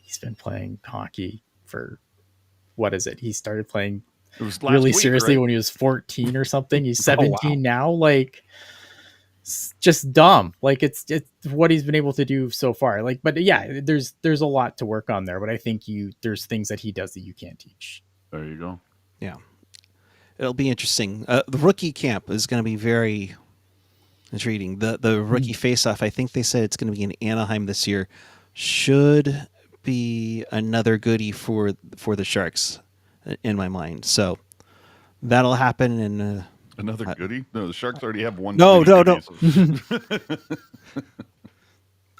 he's been playing hockey for, what is it? He started playing really seriously when he was 14 or something. He's 17 now. Like it's just dumb. Like it's what he's been able to do so far. Like, but yeah, there's a lot to work on there, but I think there's things that he does that you can't teach. There you go. Yeah. It'll be interesting. The rookie camp is going to be very intriguing. The rookie face-off, I think they said it's going to be in Anaheim this year. Should be another goodie for the Sharks in my mind. So that'll happen in another goodie. No, the Sharks already have one. No.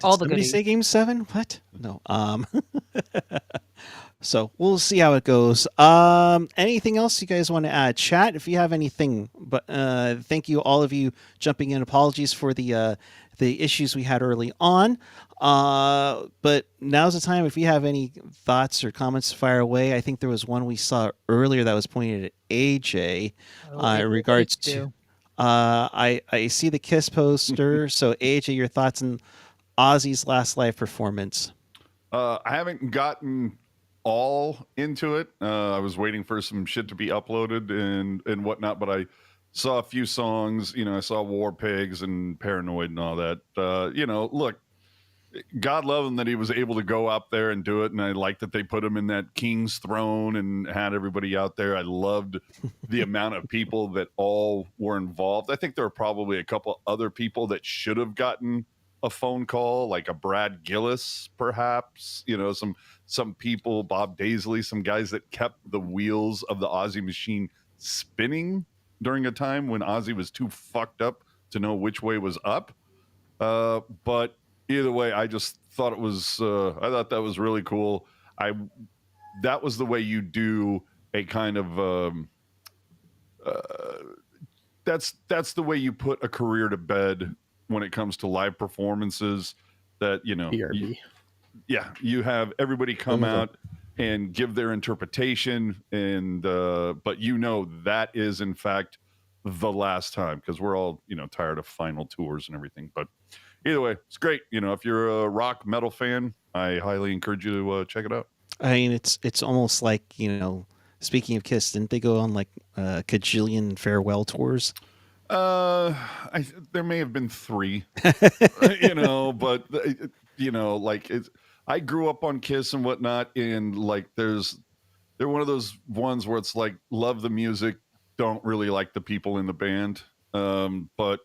All the goodies. Say Game 7? What? No. So we'll see how it goes. Anything else you guys want to add? Chat, if you have anything. But thank you, all of you, jumping in. Apologies for the issues we had early on. But now's the time. If you have any thoughts or comments, fire away. I think there was one we saw earlier that was pointed at AJ in regards to. I see the Kiss poster. So AJ, your thoughts on Ozzy's last live performance? I haven't gotten all into it. I was waiting for some shit to be uploaded and whatnot, but I saw a few songs. I saw War Pigs and Paranoid and all that. Look, God love him that he was able to go out there and do it, and I like that they put him in that king's throne and had everybody out there. I loved the amount of people that all were involved. I think there were probably a couple other people that should have gotten a phone call, like a Brad Gillis, perhaps. Some people, Bob Daisley, some guys that kept the wheels of the Ozzy machine spinning during a time when Ozzy was too fucked up to know which way was up. But either way, I just thought I thought that was really cool. That was the way you do a kind of that's the way you put a career to bed when it comes to live performances. That you have everybody come out and give their interpretation, and but that is in fact the last time, because we're all tired of final tours and everything. But either way, it's great. If you're a rock metal fan, I highly encourage you to check it out. I mean, it's almost like, speaking of Kiss, didn't they go on like a cajillion farewell tours? There may have been 3, but like I grew up on Kiss and whatnot, and like they're one of those ones where it's like, love the music, don't really like the people in the band. But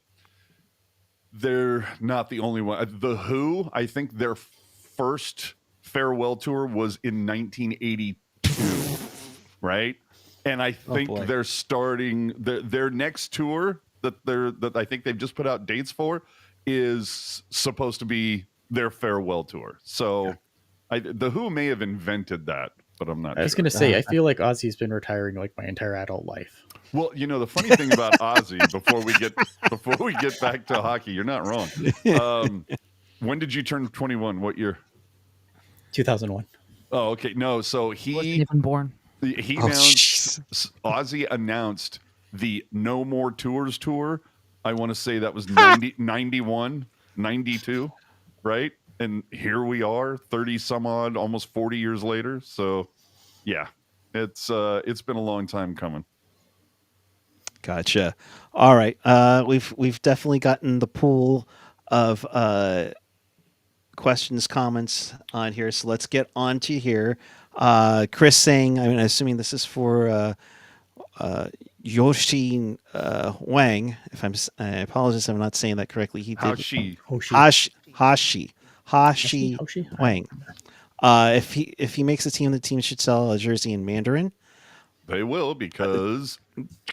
they're not the only one. The Who, I think their first farewell tour was in 1982, right? And I think they're starting their next tour that I think they've just put out dates for is supposed to be their farewell tour. So the Who may have invented that, but I'm not sure. I was going to say, I feel like Ozzy's been retiring like my entire adult life. Well, the funny thing about Ozzy, before we get back to hockey, you're not wrong. When did you turn 21? What year? 2001. Oh, okay. No, so he wasn't even born. He announced, Ozzy announced the No More Tours tour. I want to say that was 91, 92, right? And here we are, 30 some odd, almost 40 years later. So, yeah, it's been a long time coming. Gotcha. All right. We've definitely gotten the pool of questions, comments on here. So let's get on to here. Chris saying, I'm assuming this is for Yoshi Wang. I apologize if I'm not saying that correctly. He did Hashi Wang. If he makes a team, the team should sell a jersey in Mandarin. They will, because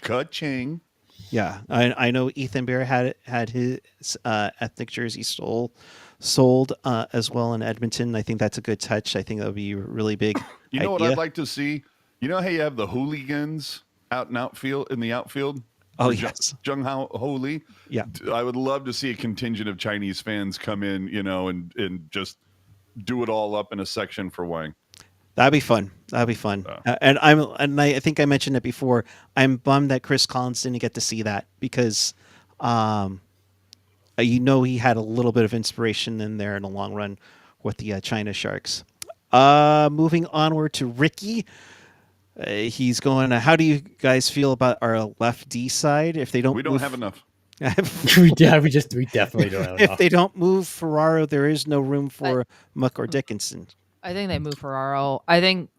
ka-ching. Yeah, I know Ethan Bear had his ethnic jersey sold as well in Edmonton. I think that's a good touch. I think that would be really big. You know what I'd like to see? You know how you have the hooligans in the outfield? Oh, yes. Jung Ho Lee? Yeah. I would love to see a contingent of Chinese fans come in, and just do it all up in a section for Wang. That'd be fun. And I think I mentioned it before. I'm bummed that Chris Collins didn't get to see that, because he had a little bit of inspiration in there in the long run with the China Sharks. Moving onward to Ricky. He's going, how do you guys feel about our left D side? If they don't, we don't have enough. we definitely don't have enough. If they don't move Ferraro, there is no room for Muck or Dickinson. I think they move Ferraro. I think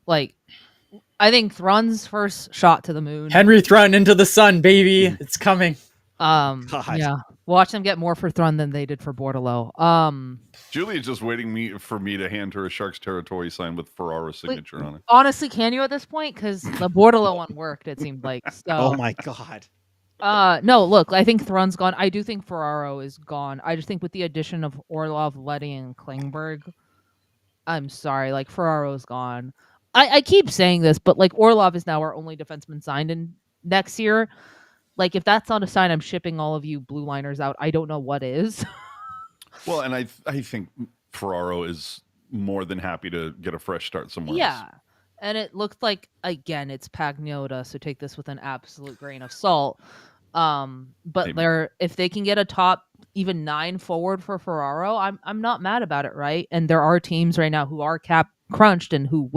Thrun's first shot to the moon. Henry Thrun into the sun, baby. It's coming. Yeah. Watch them get more for Thrun than they did for Bordeleau. Julie's just waiting for me to hand her a Sharks territory sign with Ferraro's signature on it. Honestly, can you at this point? Because the Bordeleau one worked, it seemed like. So. Oh my god. No, look, I think Thrun's gone. I do think Ferraro is gone. I just think with the addition of Orlov, Leddy, and Klingberg, I'm sorry, Ferraro's gone. I keep saying this, but like Orlov is now our only defenseman signed in next year. Like if that's not a sign I'm shipping all of you blue liners out, I don't know what is. Well, and I think Ferraro is more than happy to get a fresh start somewhere else. Yeah. And it looks like again it's Pagnotta, so take this with an absolute grain of salt. But Maybe. if they can get a top even 9 forward for Ferraro, I'm not mad about it, right? And there are teams right now who are cap crunched and who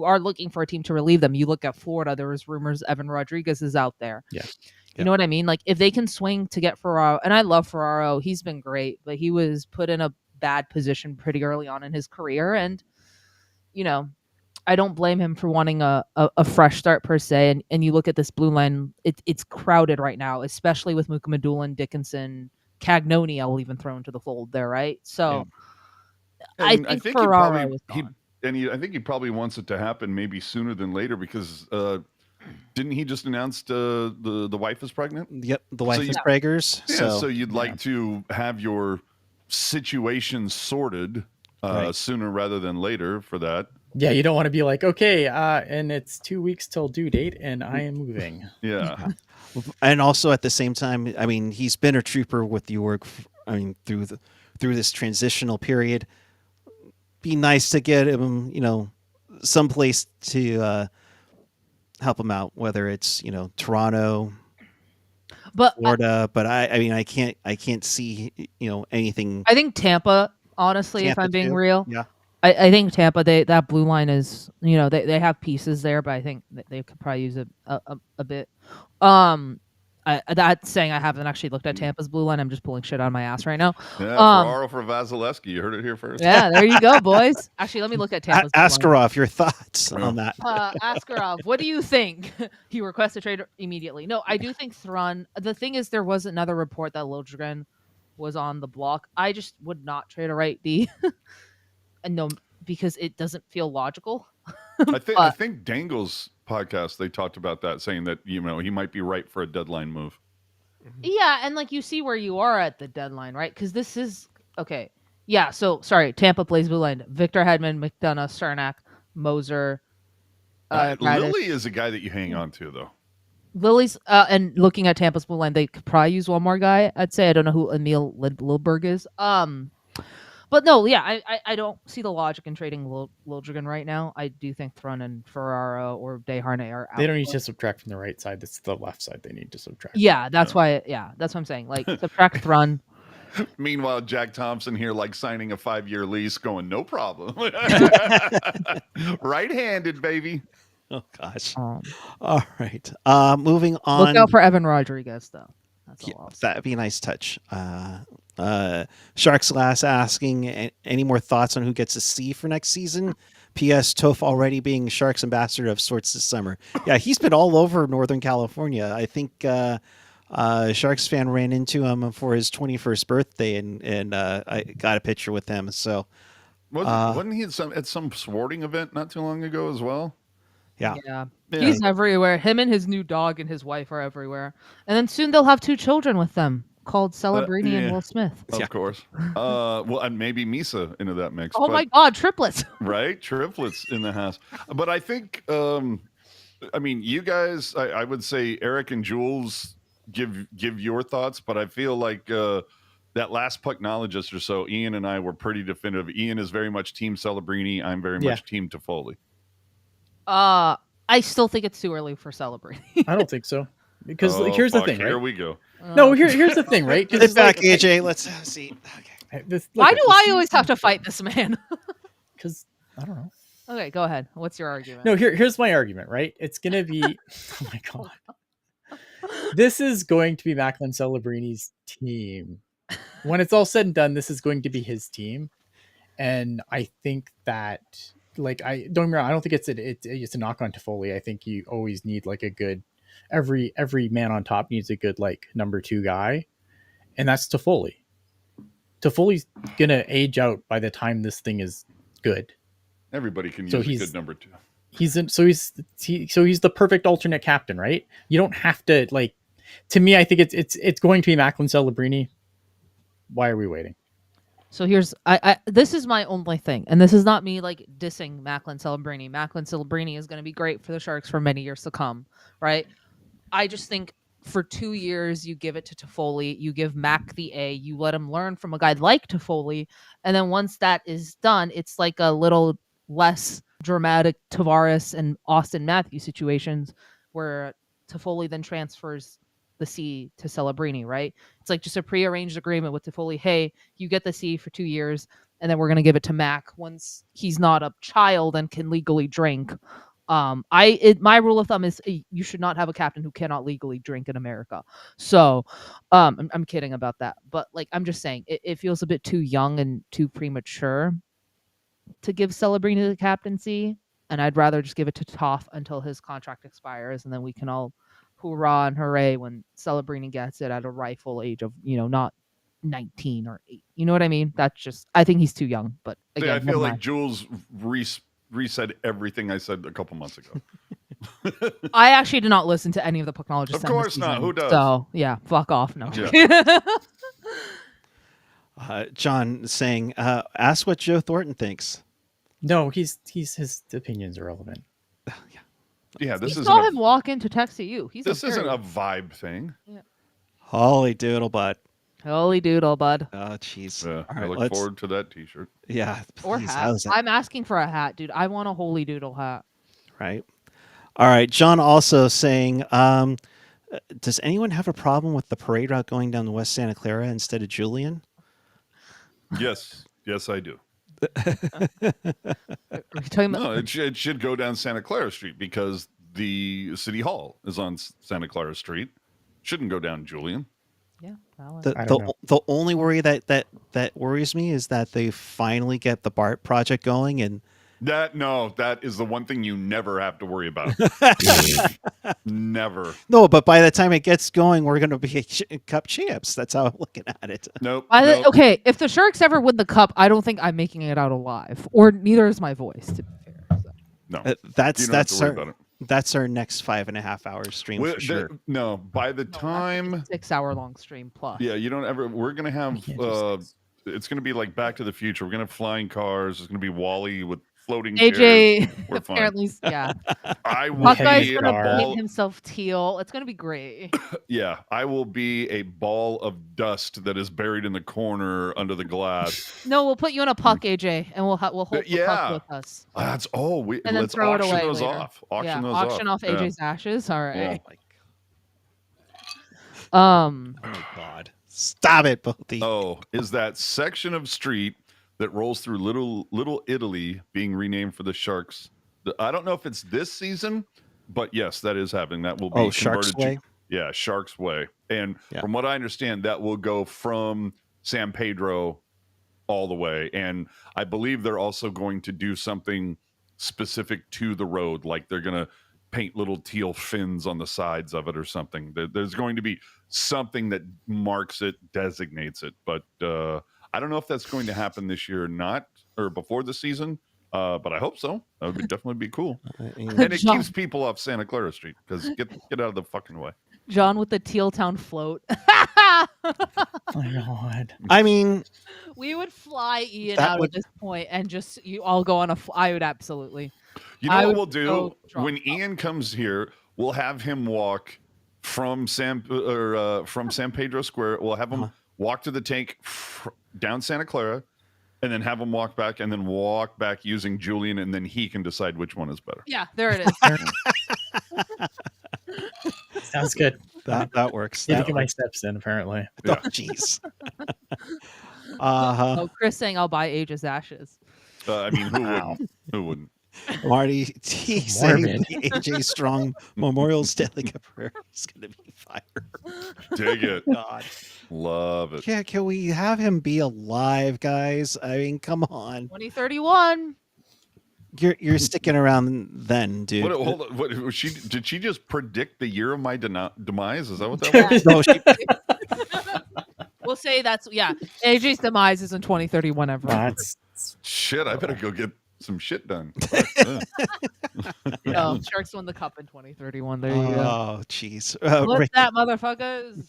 are looking for a team to relieve them. You look at Florida, there was rumors Evan Rodriguez is out there. Yeah. You know what I mean? Like if they can swing to get Ferraro, and I love Ferraro, he's been great, but he was put in a bad position pretty early on in his career, and you know, I don't blame him for wanting a fresh start per se. And you look at this blue line, it's crowded right now, especially with Mukamadulin, Dickinson, Cagnoni. I'll even throw into the fold there, right? So I think Ferraro is gone. I think he probably wants it to happen maybe sooner than later because didn't he just announce the wife is pregnant? Yep, the wife is preggers. Yeah, so you'd like to have your situation sorted sooner rather than later for that. Yeah, you don't want to be like, okay, and it's 2 weeks till due date, and I am moving. Yeah. And also at the same time, I mean, he's been a trooper with the org. I mean, through this transitional period. Be nice to get him, someplace to help him out, whether it's Toronto, Florida. But I mean, I can't see anything. I think Tampa, honestly, if I'm being real. Yeah. I think Tampa, that blue line is, they have pieces there, but I think they could probably use a bit. That's saying I haven't actually looked at Tampa's blue line. I'm just pulling shit out of my ass right now. Yeah, Ferraro for Vasilevsky. You heard it here first. Yeah, there you go, boys. Actually, let me look at Tampa's blue line. Askarov, your thoughts on that? Askarov, what do you think? He requests a trade immediately. No, I do think Thrun. The thing is, there was another report that Liljegren was on the block. I just would not trade a right D. And no, because it doesn't feel logical. I think Dangle's podcast, they talked about that, saying that he might be right for a deadline move. Yeah, and like you see where you are at the deadline, right? Because this is okay. Yeah, so sorry, Tampa plays blue line. Victor Hedman, McDonough, Cernak, Moser. Lily is a guy that you hang on to, though. Lily's and looking at Tampa's blue line, they could probably use one more guy. I'd say I don't know who Emil Lilberg is. But no, yeah, I don't see the logic in trading Liljegren right now. I do think Thrun and Ferraro or Desharnais are out. They don't need to subtract from the right side. It's the left side they need to subtract. Yeah, that's why. Yeah, that's what I'm saying. Like subtract Thrun. Meanwhile, Jack Thompson here, like signing a 5-year lease, going no problem. Right-handed, baby. Oh gosh. All right. Moving on. Look out for Evan Rodriguez, though. That's all. That'd be a nice touch. Sharks Last asking any more thoughts on who gets a C for next season. P.S. Toph already being Sharks ambassador of sorts this summer. Yeah, he's been all over Northern California. I think Sharks fan ran into him for his 21st birthday, and I got a picture with him. So wasn't he at some sporting event not too long ago as well? Yeah. He's everywhere. Him and his new dog and his wife are everywhere. And then soon they'll have 2 children with them called Celebrini and Will Smith. Of course. Well, and maybe Misa into that mix. Oh my God, triplets. Right? Triplets in the house. But I think, I mean, you guys, I would say Eric and Jules give your thoughts, but I feel like that last pucknologist or so, Ian and I were pretty definitive. Ian is very much team Celebrini. I'm very much team Toffoli. I still think it's too early for Celebrini. I don't think so. Because here's the thing, right? Here we go. No, here's the thing, right? Sit back, AJ. Let's see. Okay. Why do I always have to fight this man? Because I don't know. Okay, go ahead. What's your argument? No, here's my argument, right? It's gonna be oh my God. This is going to be Macklin Celebrini's team. When it's all said and done, this is going to be his team. And I think that I don't remember. I don't think it's a knock on Toffoli. I think you always need like a good every man on top needs a good like number 2 guy, and that's Toffoli. Toffoli's gonna age out by the time this thing is good. Everybody can use a good number 2. He's the perfect alternate captain, right? You don't have to like. To me, I think it's going to be Macklin Celebrini. Why are we waiting? So here's this is my only thing, and this is not me like dissing Macklin Celebrini. Macklin Celebrini is going to be great for the Sharks for many years to come, right? I just think for 2 years you give it to Toffoli, you give Mac the A, you let him learn from a guy like Toffoli, and then once that is done, it's like a little less dramatic Tavares and Austin Matthews situations where Toffoli then transfers the C to Celebrini, right? It's like just a prearranged agreement with Toffoli. Hey, you get the C for 2 years, and then we're gonna give it to Mac once he's not a child and can legally drink. My rule of thumb is you should not have a captain who cannot legally drink in America. So, I'm kidding about that, but like I'm just saying, it feels a bit too young and too premature to give Celebrini the captaincy, and I'd rather just give it to Toff until his contract expires, and then we can all hoorah and hooray when Celebrini gets it at a rightful age of not 19 or 8. You know what I mean? That's just I think he's too young. But again, I feel like Jules resaid everything I said a couple months ago. I actually did not listen to any of the Pucknologists. Of course not. Who does? So yeah, fuck off. No. Yeah. John saying, ask what Joe Thornton thinks. No, his opinion's irrelevant. Yeah, this we isn't saw him walk into text you. This isn't a vibe thing. Yeah. Holy doodle, bud. Holy doodle, bud. Oh, jeez. Yeah, All I right, look forward to that T-shirt. Yeah, Or please, hat. how's that? I'm asking for a hat, dude. I want a holy doodle hat. Right. All right. John also saying, does anyone have a problem with the parade route going down to West Santa Clara instead of Julian? Yes, I do. Are you talking about? No, it should go down Santa Clara Street because the city hall is on Santa Clara Street. Shouldn't go down Julian. Yeah, valid. The only worry that worries me is that they finally get the BART project going, and that is the one thing you never have to worry about. Never. No, but by the time it gets going, we're going to be Cup champs. That's how I'm looking at it. Nope. Okay, if the Sharks ever win the Cup, I don't think I'm making it out alive, or neither is my voice. To be fair, so. No, that's our next 5.5 hour stream for sure. No, by the time 6 hour long stream plus. Yeah, we're gonna have it's gonna be like Back to the Future. We're gonna have flying cars. It's gonna be Wally with floating AJ chairs. We're apparently, yeah. I will Puckguy's be gonna paint himself teal. It's gonna be great. Yeah, I will be a ball of dust that is buried in the corner under the glass. No, we'll put you in a puck, AJ, and we'll hold the puck with us. Let's throw it auction away those later. off. Auction off Yeah. AJ's ashes. All right. Oh my God! Stop it, Bodie. Oh, is that section of street that rolls through Little Italy being renamed for the Sharks? I don't know if it's this season, but yes, that is happening. That will be Sharks Way. Yeah, Sharks Way. And from what I understand, that will go from San Pedro all the way. And I believe they're also going to do something specific to the road, like they're going to paint little teal fins on the sides of it or something. There's going to be something that marks it, designates it. But I don't know if that's going to happen this year or not, or before the season. But I hope so. That would definitely be cool. And it keeps people off Santa Clara Street because get out of the fucking way. John with the Teal Town float. My God. I mean, we would fly Ian out at this point and just you all go on I would absolutely. You know what we'll do when Ian comes here? We'll have him walk from San Pedro Square. We'll have him walk to the tank down Santa Clara, and then have him walk back, and then walk back using Julian, and then he can decide which one is better. Yeah, there it is. Sounds good. That works. Need to get my steps in, apparently. Oh, jeez. Oh, Chris saying I'll buy AJ's ashes. I mean, who wouldn't? Who wouldn't? Marty T saying the AJ Strong Memorial Stanley Cup prayer is going to be fire. Dig it. God. Love it. Yeah, can we have him be alive, guys? I mean, come on. 2031. You're sticking around then, dude. Hold on. Did she just predict the year of my demise? Is that what that was? No, she, We'll say AJ's demise is in 2031 ever. Shit, I better go get some shit done. Sharks won the cup in 2031. There you go. Oh, jeez. What's that, motherfuckers?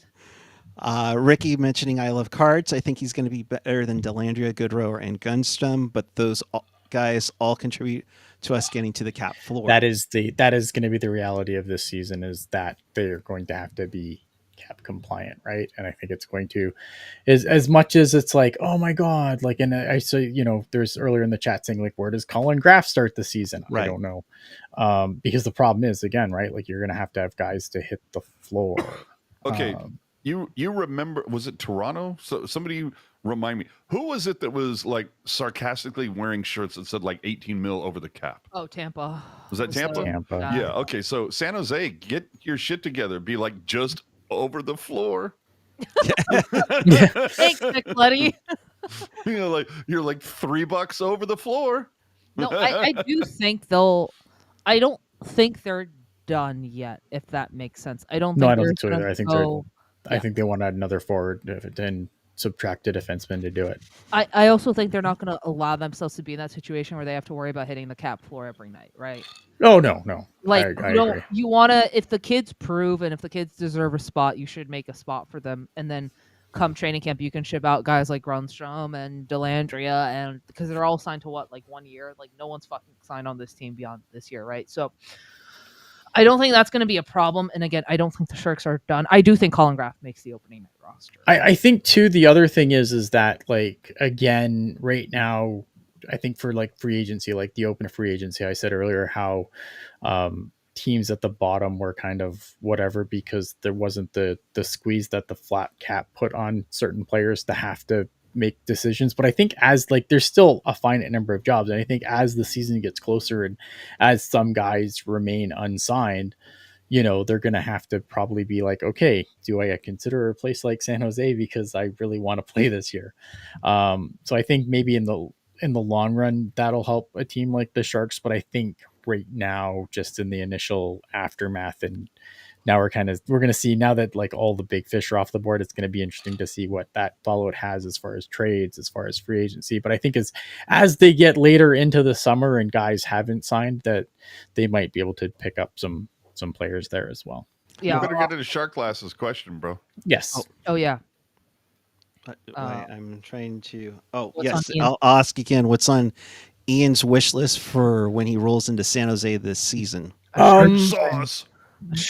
Ricky mentioning I love cards. I think he's going to be better than Delandria, Goodrow, and Gunstrom, but those guys all contribute to us getting to the cap floor. That is going to be the reality of this season, is that they're going to have to be cap compliant, right? And I think it's going to, is as much as it's like, oh my god, like, and I say, there's earlier in the chat saying like, where does Colin Graff start the season? Right. I don't know, because the problem is, again, right, like you're going to have guys to hit the floor. Okay, you remember, was it Toronto? So somebody remind me, who was it that was like sarcastically wearing shirts that said like 18 mil over the cap? Oh, Tampa. Was that Tampa? Tampa. Yeah. Okay. So San Jose, get your shit together. Be like just over the floor. Thanks, Nick Leddy. Like you're like $3 over the floor. No, I do think I don't think they're done yet, if that makes sense. I don't think so either. I think they want to add another forward and subtract a defenseman to do it. I also think they're not going to allow themselves to be in that situation where they have to worry about hitting the cap floor every night, right? Oh, no. Like, I agree. You want to, if the kids prove and if the kids deserve a spot, you should make a spot for them. And then come training camp, you can ship out guys like Grunstrom and Delandria, and because they're all signed to what, like 1 year? Like, no one's fucking signed on this team beyond this year, right? So I don't think that's going to be a problem. And again, I don't think the Sharks are done. I do think Colin Graff makes the opening night roster. I think too, the other thing is that, like, again, right now, I think for like free agency, like the open free agency, I said earlier how teams at the bottom were kind of whatever, because there wasn't the squeeze that the flat cap put on certain players to have to make decisions. But I think as like, there's still a finite number of jobs. And I think as the season gets closer and as some guys remain unsigned, they're going to have to probably be like, okay, do I consider a place like San Jose because I really want to play this year? So I think maybe in the long run, that'll help a team like the Sharks. But I think right now, just in the initial aftermath, and now we're going to see, now that like all the big fish are off the board, it's going to be interesting to see what that follow-it has as far as trades, as far as free agency. But I think as they get later into the summer and guys haven't signed, that they might be able to pick up some players there as well. Yeah. You better get into Shark Glasses question, bro. Yes. Oh yeah. I'm trying to. Oh, what's yes. on I'll ask again. What's on Ian's wish list for when he rolls into San Jose this season? Sauce.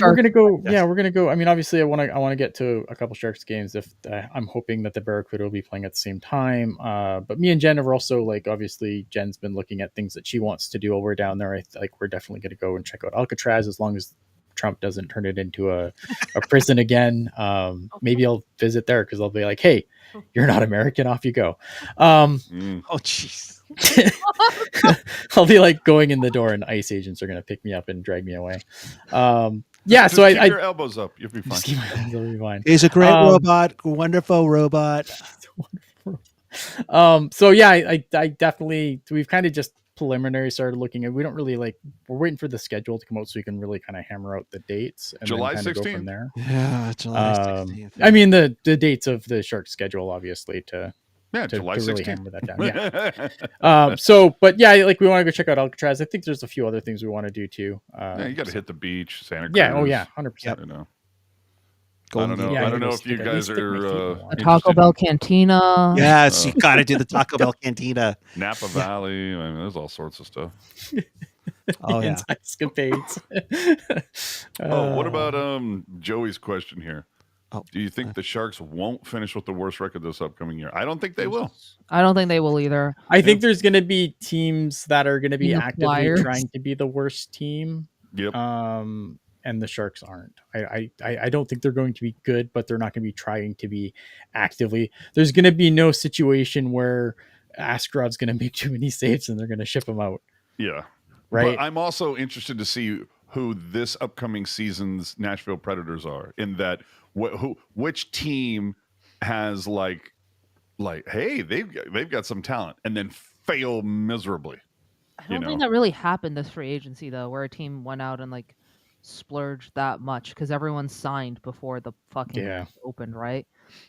We're gonna go. Yeah, we're gonna go. I mean, obviously, I want to get to a couple Sharks games. If I'm hoping that the Barracuda will be playing at the same time. But me and Jen are also, like, obviously, Jen's been looking at things that she wants to do while we're down there. We're definitely gonna go and check out Alcatraz, as long as Trump doesn't turn it into a prison again. Maybe I'll visit there because I'll be like, hey, you're not American, off you go. Oh, jeez. I'll be like going in the door and ICE agents are going to pick me up and drag me away. Just so keep your elbows up. You'll be fine. I'll be fine. He's a great robot, wonderful robot. So yeah, I definitely, we've kind of just preliminary started looking at, we don't really we're waiting for the schedule to come out so we can really kind of hammer out the dates and July then kind of go 16th. from there. Yeah, July 16th. I mean the dates of the Sharks schedule, obviously, to July really 16th. hammer that down. Yeah. But yeah, like, we want to go check out Alcatraz. I think there's a few other things we want to do too. You got to hit the beach, Santa Cruz. Yeah. Oh yeah. 100%. You know. Golden I don't know. Yeah, I don't know if stick you my guys feet are in the water. The Taco Bell Cantina. Yes, you got to do the Taco Bell Cantina. Napa Valley. I mean, there's all sorts of stuff. Oh yeah. Escapades. What about Joey's question here? Oh, do you think the Sharks won't finish with the worst record this upcoming year? I don't think they will. I don't think they will either. I think there's going to be teams that are going to be The actively Flyers. trying to be the worst team. Yep. And the Sharks aren't. I don't think they're going to be good, but they're not going to be trying to be actively. There's going to be no situation where Askrod's going to make too many saves and they're going to ship him out. Yeah. Right. But I'm also interested to see who this upcoming season's Nashville Predators are, in that which team has like hey, they've got some talent and then fail miserably. I don't think that really happened this free agency though, where a team went out and like splurged that much, because everyone signed before the fucking opened, right?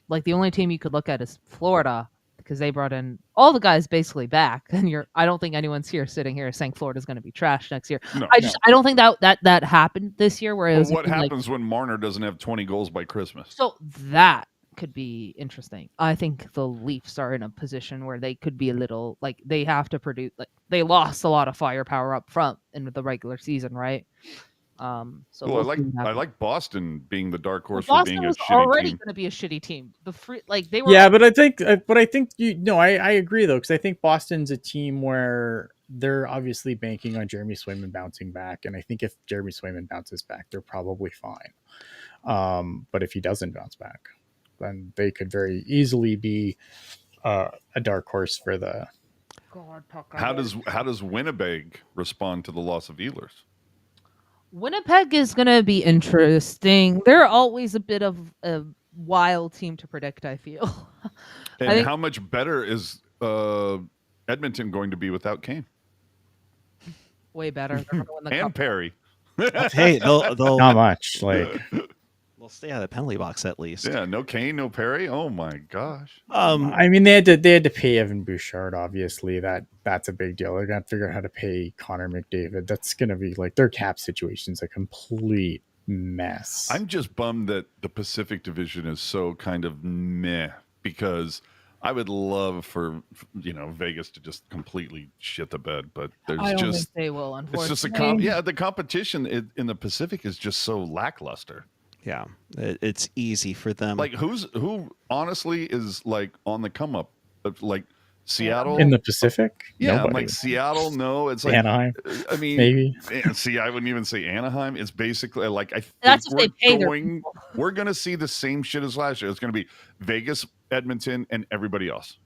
Like, the only team you could look at is Florida, because they brought in all the guys basically back, and I don't think anyone's sitting here saying Florida's going to be trash next year. No, I don't think that happened this year. Where it was what happens when Marner doesn't have 20 goals by Christmas? So that could be interesting. I think the Leafs are in a position where they could be a little like they have to produce. Like they lost a lot of firepower up front in the regular season, right? So Well, we'll see what I happens. like Boston being the dark Well, horse for Boston being a was shitty already team. going to be a shitty team. The free like they were. Yeah, but I think I agree though, because I think Boston's a team where they're obviously banking on Jeremy Swayman bouncing back, and I think if Jeremy Swayman bounces back, they're probably fine. But if he doesn't bounce back, then they could very easily be a dark horse for the. God, How does Winnipeg respond to the loss of Ehlers? Winnipeg is going to be interesting. They're always a bit of a wild team to predict, I feel. And think- how much better is Edmonton going to be without Kane Way better. They're gonna win the and cup. Perry? Hey, they'll Not much. Like, they'll stay out of the penalty box at least. Yeah, no Kane, no Perry. Oh my gosh. I mean, they had to pay Evan Bouchard. Obviously, that's a big deal. They're gonna figure out how to pay Connor McDavid. That's gonna be like their cap situation's a complete mess. I'm just bummed that the Pacific Division is so kind of meh, because I would love for Vegas to just completely shit the bed, but I there's don't just think they will. it's just Unfortunately, the competition in the Pacific is just so lackluster. Yeah, it's easy for them. Like who honestly is like on the come up, like Seattle in the Pacific. Yeah, I'm Nobody. like Seattle. No, it's like Anaheim. I mean, Maybe. See, I wouldn't even say Anaheim. It's basically like I think That's if they pay their we're going to see the same shit as last year. It's going to be Vegas, Edmonton, and everybody else.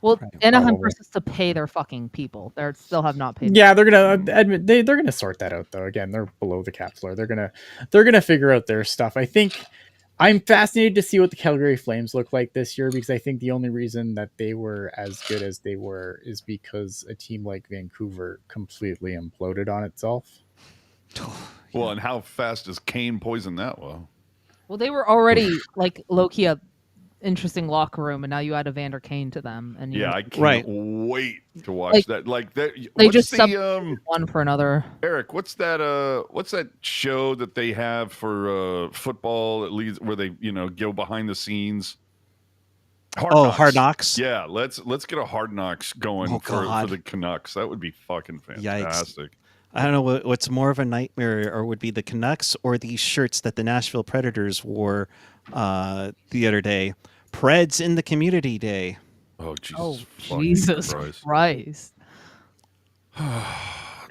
well, Right, Anaheim probably. versus to pay their fucking people. They still have not paid. Yeah, they're gonna they're gonna sort that out though. Again, they're below the cap floor. They're gonna figure out their stuff. I think I'm fascinated to see what the Calgary Flames look like this year, because I think the only reason that they were as good as they were is because a team like Vancouver completely imploded on itself. Well, and how fast does Kane poison that well? Well, they were already like low-key a interesting locker room, and now you add Evander Kane to them, and Yeah, I can't Right. wait to watch Like, that. Like that. they What's just the one for another. Eric? What's that show that they have for football? At least where they go behind the scenes. Hard Knocks. Yeah, let's get a Hard Knocks going for the Canucks. That would be fucking fantastic. I don't know what's more of a nightmare, or would be the Canucks or these shirts that the Nashville Predators wore the other day. Preds in the Community Day. Oh Jesus! Oh, fucking Jesus Christ. Christ.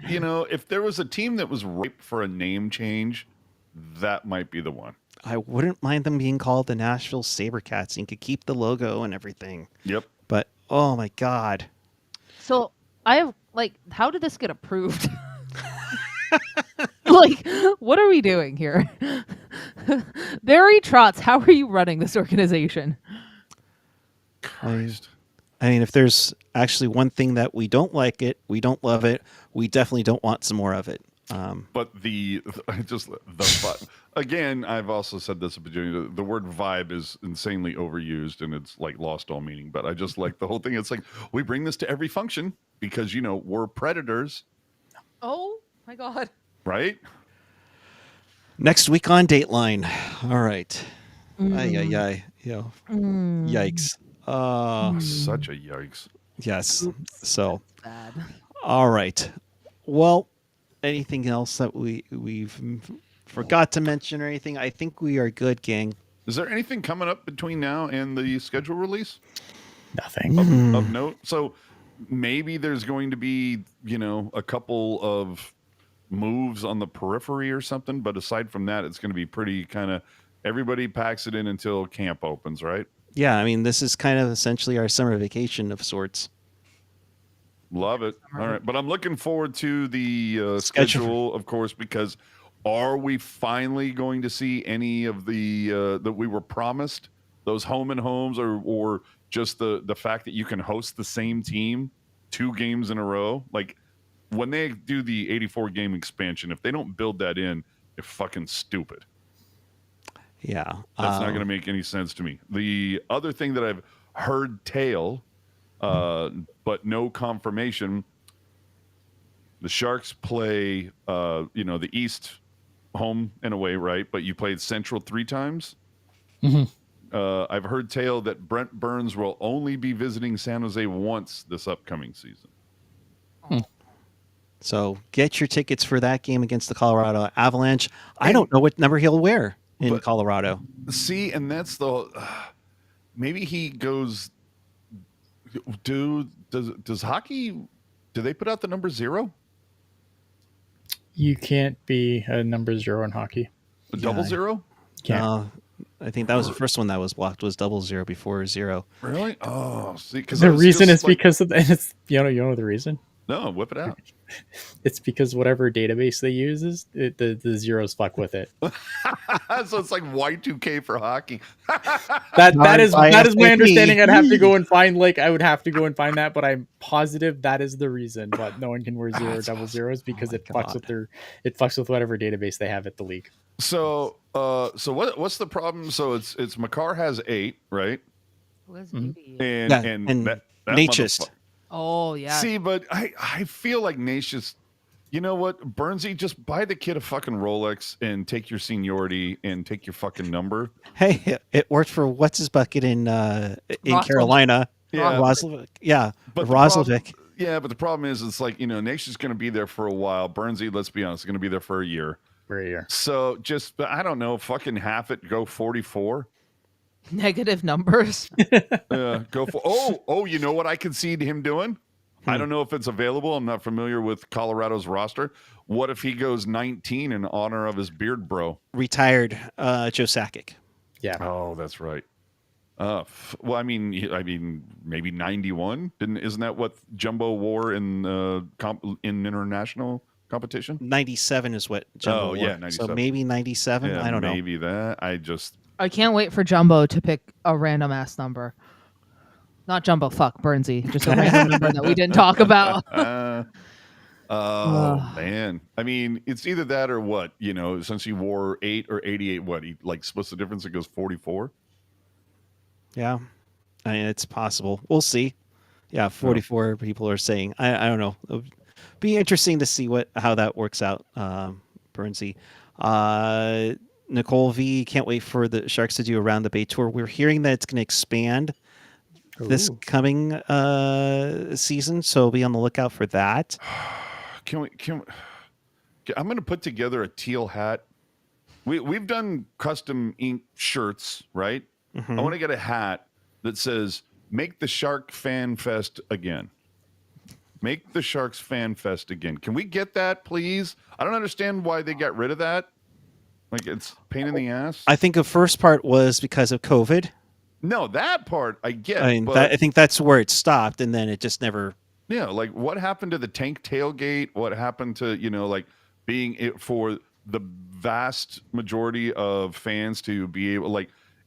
If there was a team that was ripe for a name change, that might be the one. I wouldn't mind them being called the Nashville Sabercats, and you could keep the logo and everything. Yep. But oh my god, So I have how did this get approved? Like, what are we doing here? Barry Trotz, how are you running this organization? Christ. I mean, if there's actually one thing that we don't like it, we don't love it, we definitely don't want some more of it. But the vibe. Again, I've also said this at the beginning. The word vibe is insanely overused, and it's like lost all meaning. But I just like the whole thing. It's like we bring this to every function because we're predators, Oh my god. right? Next week on Dateline. All right. Mm. Ay. Yikes. Such a yikes. Yes. So, Bad. all right. Well, anything else that we've forgot to mention or anything? I think we are good, gang. Is there anything coming up between now and the schedule release Nothing. of note? So maybe there's going to be, a couple of moves on the periphery or something. But aside from that, it's going to be pretty kind of everybody packs it in until camp opens, right? Yeah, I mean, this is kind of essentially our summer vacation of sorts. Love it. All right. But I'm looking forward to the schedule, of course, because are we finally going to see any of the that we were promised, those home and homes, or just the fact that you can host the same team 2 games in a row? Like when they do the 84 game expansion, if they don't build that in, they're fucking stupid. Yeah. That's not going to make any sense to me. The other thing that I've heard tale, but no confirmation, the Sharks play, the East home and away, right? But you played Central 3 times. Mhm. I've heard tale that Brent Burns will only be visiting San Jose once this upcoming season. So get your tickets for that game against the Colorado Avalanche. I don't know what number he'll wear in Colorado. See, and that's the maybe he goes. Does hockey? Do they put out the number 0? You can't be a number 0 in hockey. A double 0? Can't. I think that was the first one that was blocked, was 00 before 0. Really? Oh, see, because The reason is because of, and it's you know the reason. No, whip it out. It's because whatever database they use is the zeros fuck with it. So it's like Y2K for hockey. That is my understanding. I'd have to go and find I would have to go and find that, but I'm positive that is the reason. But no one can wear 0 double zeros because it fucks with whatever database they have at the league. So what's the problem? So it's Makar has 8, right? Who has 80? And that Natchez. Oh yeah. See, but I feel like Natchez. You know what, Burnsy, just buy the kid a fucking Rolex and take your seniority and take your fucking number. Hey, it worked for what's his bucket in Carolina. Yeah, Roslovic. Yeah, but Roslovic. But the problem is, it's like, Natchez going to be there for a while. Burnsy, let's be honest, is going to be there for a year. So just, I don't know, fucking half it, go 44. Negative numbers. Go for. You know what I could see him doing? I don't know if it's available. I'm not familiar with Colorado's roster. What if he goes 19 in honor of his beard bro? Retired Joe Sakic. Yeah. Oh, that's right. Well, I mean, maybe 91. Isn't that what Jumbo wore in international competition? 97 is what Jumbo wore. 97. So maybe 97. Yeah, I don't know. Maybe that. I can't wait for Jumbo to pick a random ass number. Not Jumbo, fuck, Burnsy. Just a random number that we didn't talk about. Man. I mean, it's either that or what, since he wore 8 or 88, what, he splits the difference, it goes 44? Yeah. I mean, it's possible. We'll see. Yeah, 44 people are saying. I don't know. It'll be interesting to see how that works out, Burnsy. Nicole V, can't wait for the Sharks to do a Round the Bay tour. We're hearing that it's going to expand this coming season, so be on the lookout for that. I'm going to put together a teal hat. We've done custom ink shirts, right? Mm-hmm. I want to get a hat that says, "Make the Shark Fan Fest again." Make the Sharks Fan Fest again. Can we get that, please? I don't understand why they got rid of that. It's a pain in the ass. I think the first part was because of COVID. No, that part I get. I think that's where it stopped, and then it just never. Yeah, what happened to the tank tailgate? What happened to being it for the vast majority of fans to be able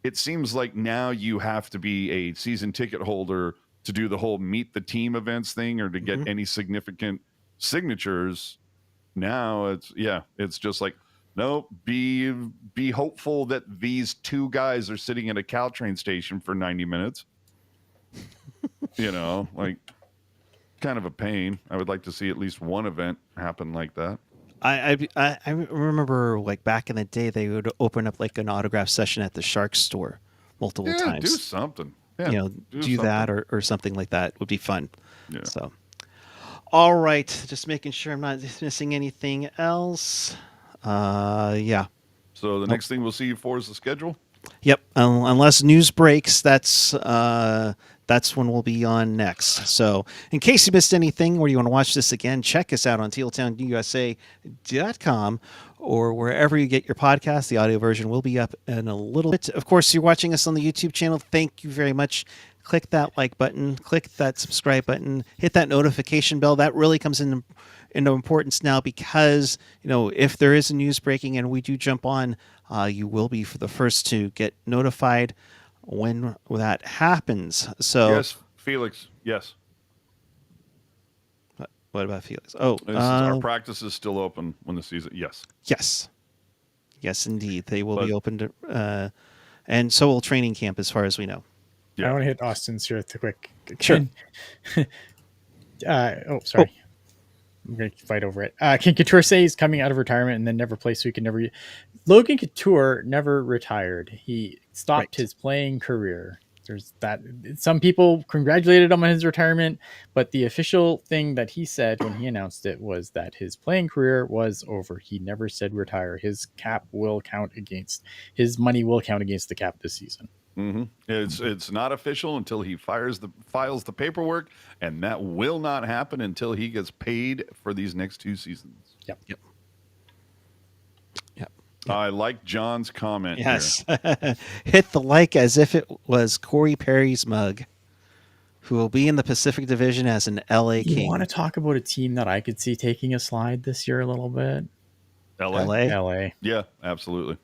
it seems like now you have to be a season ticket holder to do the whole meet the team events thing or to get any significant signatures. Now it's just no, be hopeful that these two guys are sitting at a Caltrain station for 90 minutes. Kind of a pain. I would like to see at least one event happen like that. I remember back in the day they would open up an autograph session at the Sharks store multiple times. Do something. Yeah, do that or something like that would be fun. Yeah. So, all right, just making sure I'm not missing anything else. Yeah. So the next thing we'll see you for is the schedule. Yep. Unless news breaks, that's when we'll be on next. So in case you missed anything or you want to watch this again, check us out on tealtownusa.com or wherever you get your podcast. The audio version will be up in a little bit. Of course, you're watching us on the YouTube channel. Thank you very much. Click that like button, click that subscribe button, hit that notification bell. That really comes into importance now because, if there is a news breaking and we do jump on, you will be for the first to get notified when that happens. So yes, Felix. Yes. What about Felix? Our practice is still open when the season. Yes, indeed, they will be open to, and so will training camp, as far as we know. Yeah. I want to hit Austin's here quick. Sure. Sorry. I'm going to fight over it. Can Couture say he's coming out of retirement and then never play so he can never... Logan Couture never retired. He stopped Right. his playing career. There's that. Some people congratulated him on his retirement, but the official thing that he said when he announced it was that his playing career was over. He never said retire. His cap will count against his money will count against the cap this season. Mm-hmm. It's not official until he files the paperwork, and that will not happen until he gets paid for these next 2 seasons. Yep. Yep. I like John's comment. Yes. Hit the like as if it was Corey Perry's mug, who will be in the Pacific Division as an LA You King. want to talk about a team that I could see taking a slide this year a little bit? LA. LA. Yeah, absolutely.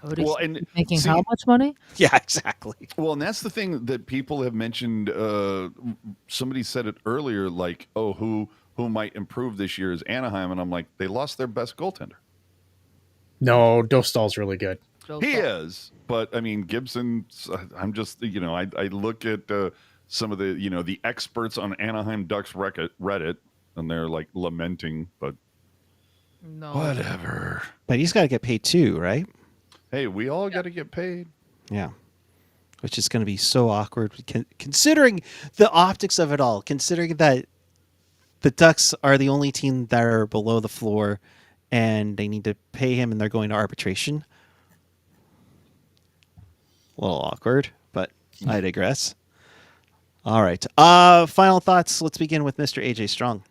Cody's Well, and making see- how much money? Yeah, exactly. Well, and that's the thing that people have mentioned. Somebody said it earlier, like, "Oh, who might improve this year is Anaheim," and I'm like, they lost their best goaltender. No, Dostal's really good. He is, but I mean, Gibson. I'm just, I look at some of the, the experts on Anaheim Ducks Reddit, and they're like lamenting, but No. whatever. But he's got to get paid too, right? Hey, we all got to get paid. Yeah. Which is going to be so awkward considering the optics of it all, considering that the Ducks are the only team that are below the floor and they need to pay him and they're going to arbitration. A little awkward, but I digress. All right. Final thoughts. Let's begin with Mr. AJ Strong.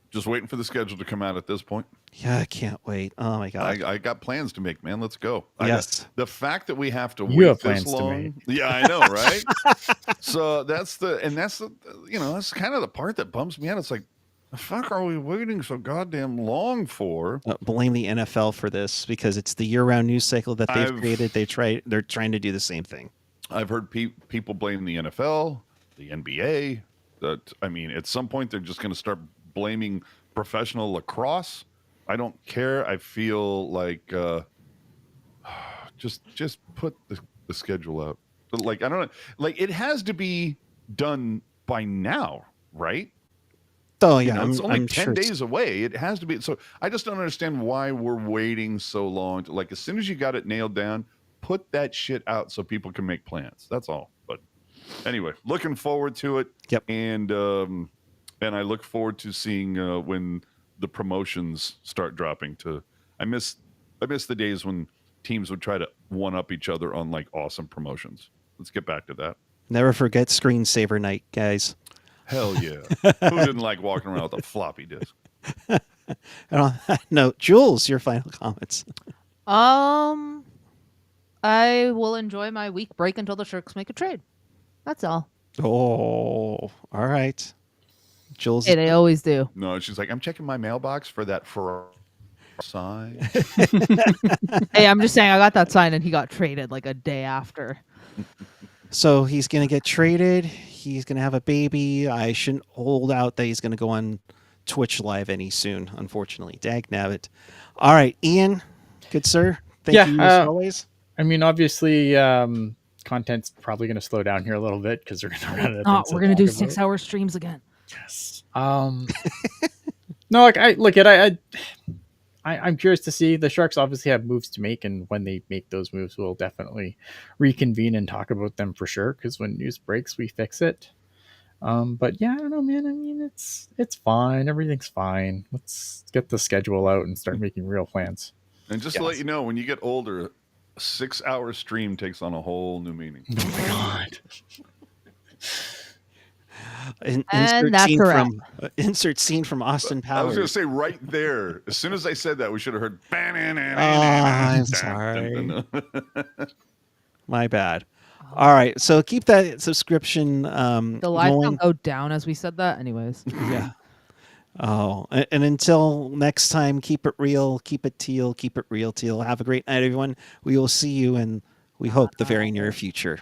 Just waiting for the schedule to come out at this point. Yeah, I can't wait. Oh my God. I got plans to make, man. Let's go. Yes. The fact that we have to You wait have this plans to long. make. Yeah, I know, right? So that's the that's kind of the part that bums me out. It's like, the fuck are we waiting so goddamn long for? Blame the NFL for this because it's the year-round news cycle that they've I've- created. They're trying to do the same thing. I've heard people blame the NFL, the NBA. That, I mean, at some point they're just going to start blaming professional lacrosse. I don't care. I feel like just put the schedule out. But like, I don't know. Like, it has to be done by now, right? Oh yeah, It's only I'm 10 sure days away. It has to be. So I just don't understand why we're waiting so long. Like, as soon as you got it nailed down, put that shit out so people can make plans. That's all. But anyway, looking forward to it. Yep. And I look forward to seeing when the promotions start dropping. I miss the days when teams would try to one up each other on like awesome promotions. Let's get back to that. Never forget screensaver night, guys. Hell yeah. Who didn't like walking around with a floppy disk? And on that note, Jules, your final comments. I will enjoy my week break until the Sharks make a trade. That's all. Oh, all right. Jules. Hey, they always do. No, she's like, I'm checking my mailbox for that sign. Hey, I'm just saying I got that sign and he got traded like a day after. So he's going to get traded. He's going to have a baby. I shouldn't hold out that he's going to go on Twitch live any soon, unfortunately. Dag nabbit. All right, Ian, good sir. Thank you as always. I mean, obviously, content's probably going to slow down here a little bit because we're going to run out of Oh, things we're to gonna do talk about. 6-hour streams again. Yes. No, like I'm curious to see. The Sharks obviously have moves to make, and when they make those moves, we'll definitely reconvene and talk about them for sure. Because when news breaks, we fix it. But yeah, I don't know, man. I mean, it's fine. Everything's fine. Let's get the schedule out and start making real plans. And just to let you know, when you get older, a 6-hour stream takes on a whole new meaning. Oh my god. Insert scene from Austin I was going to Powers. say right there. As soon as I said that, we should have heard. I'm sorry. My bad. All right, so keep that subscription The live going. count go down as we said that. Anyways. Yeah. Oh, and until next time, keep it real, keep it teal, keep it real, teal. Have a great night, everyone. We will see you in, we hope, the very near future.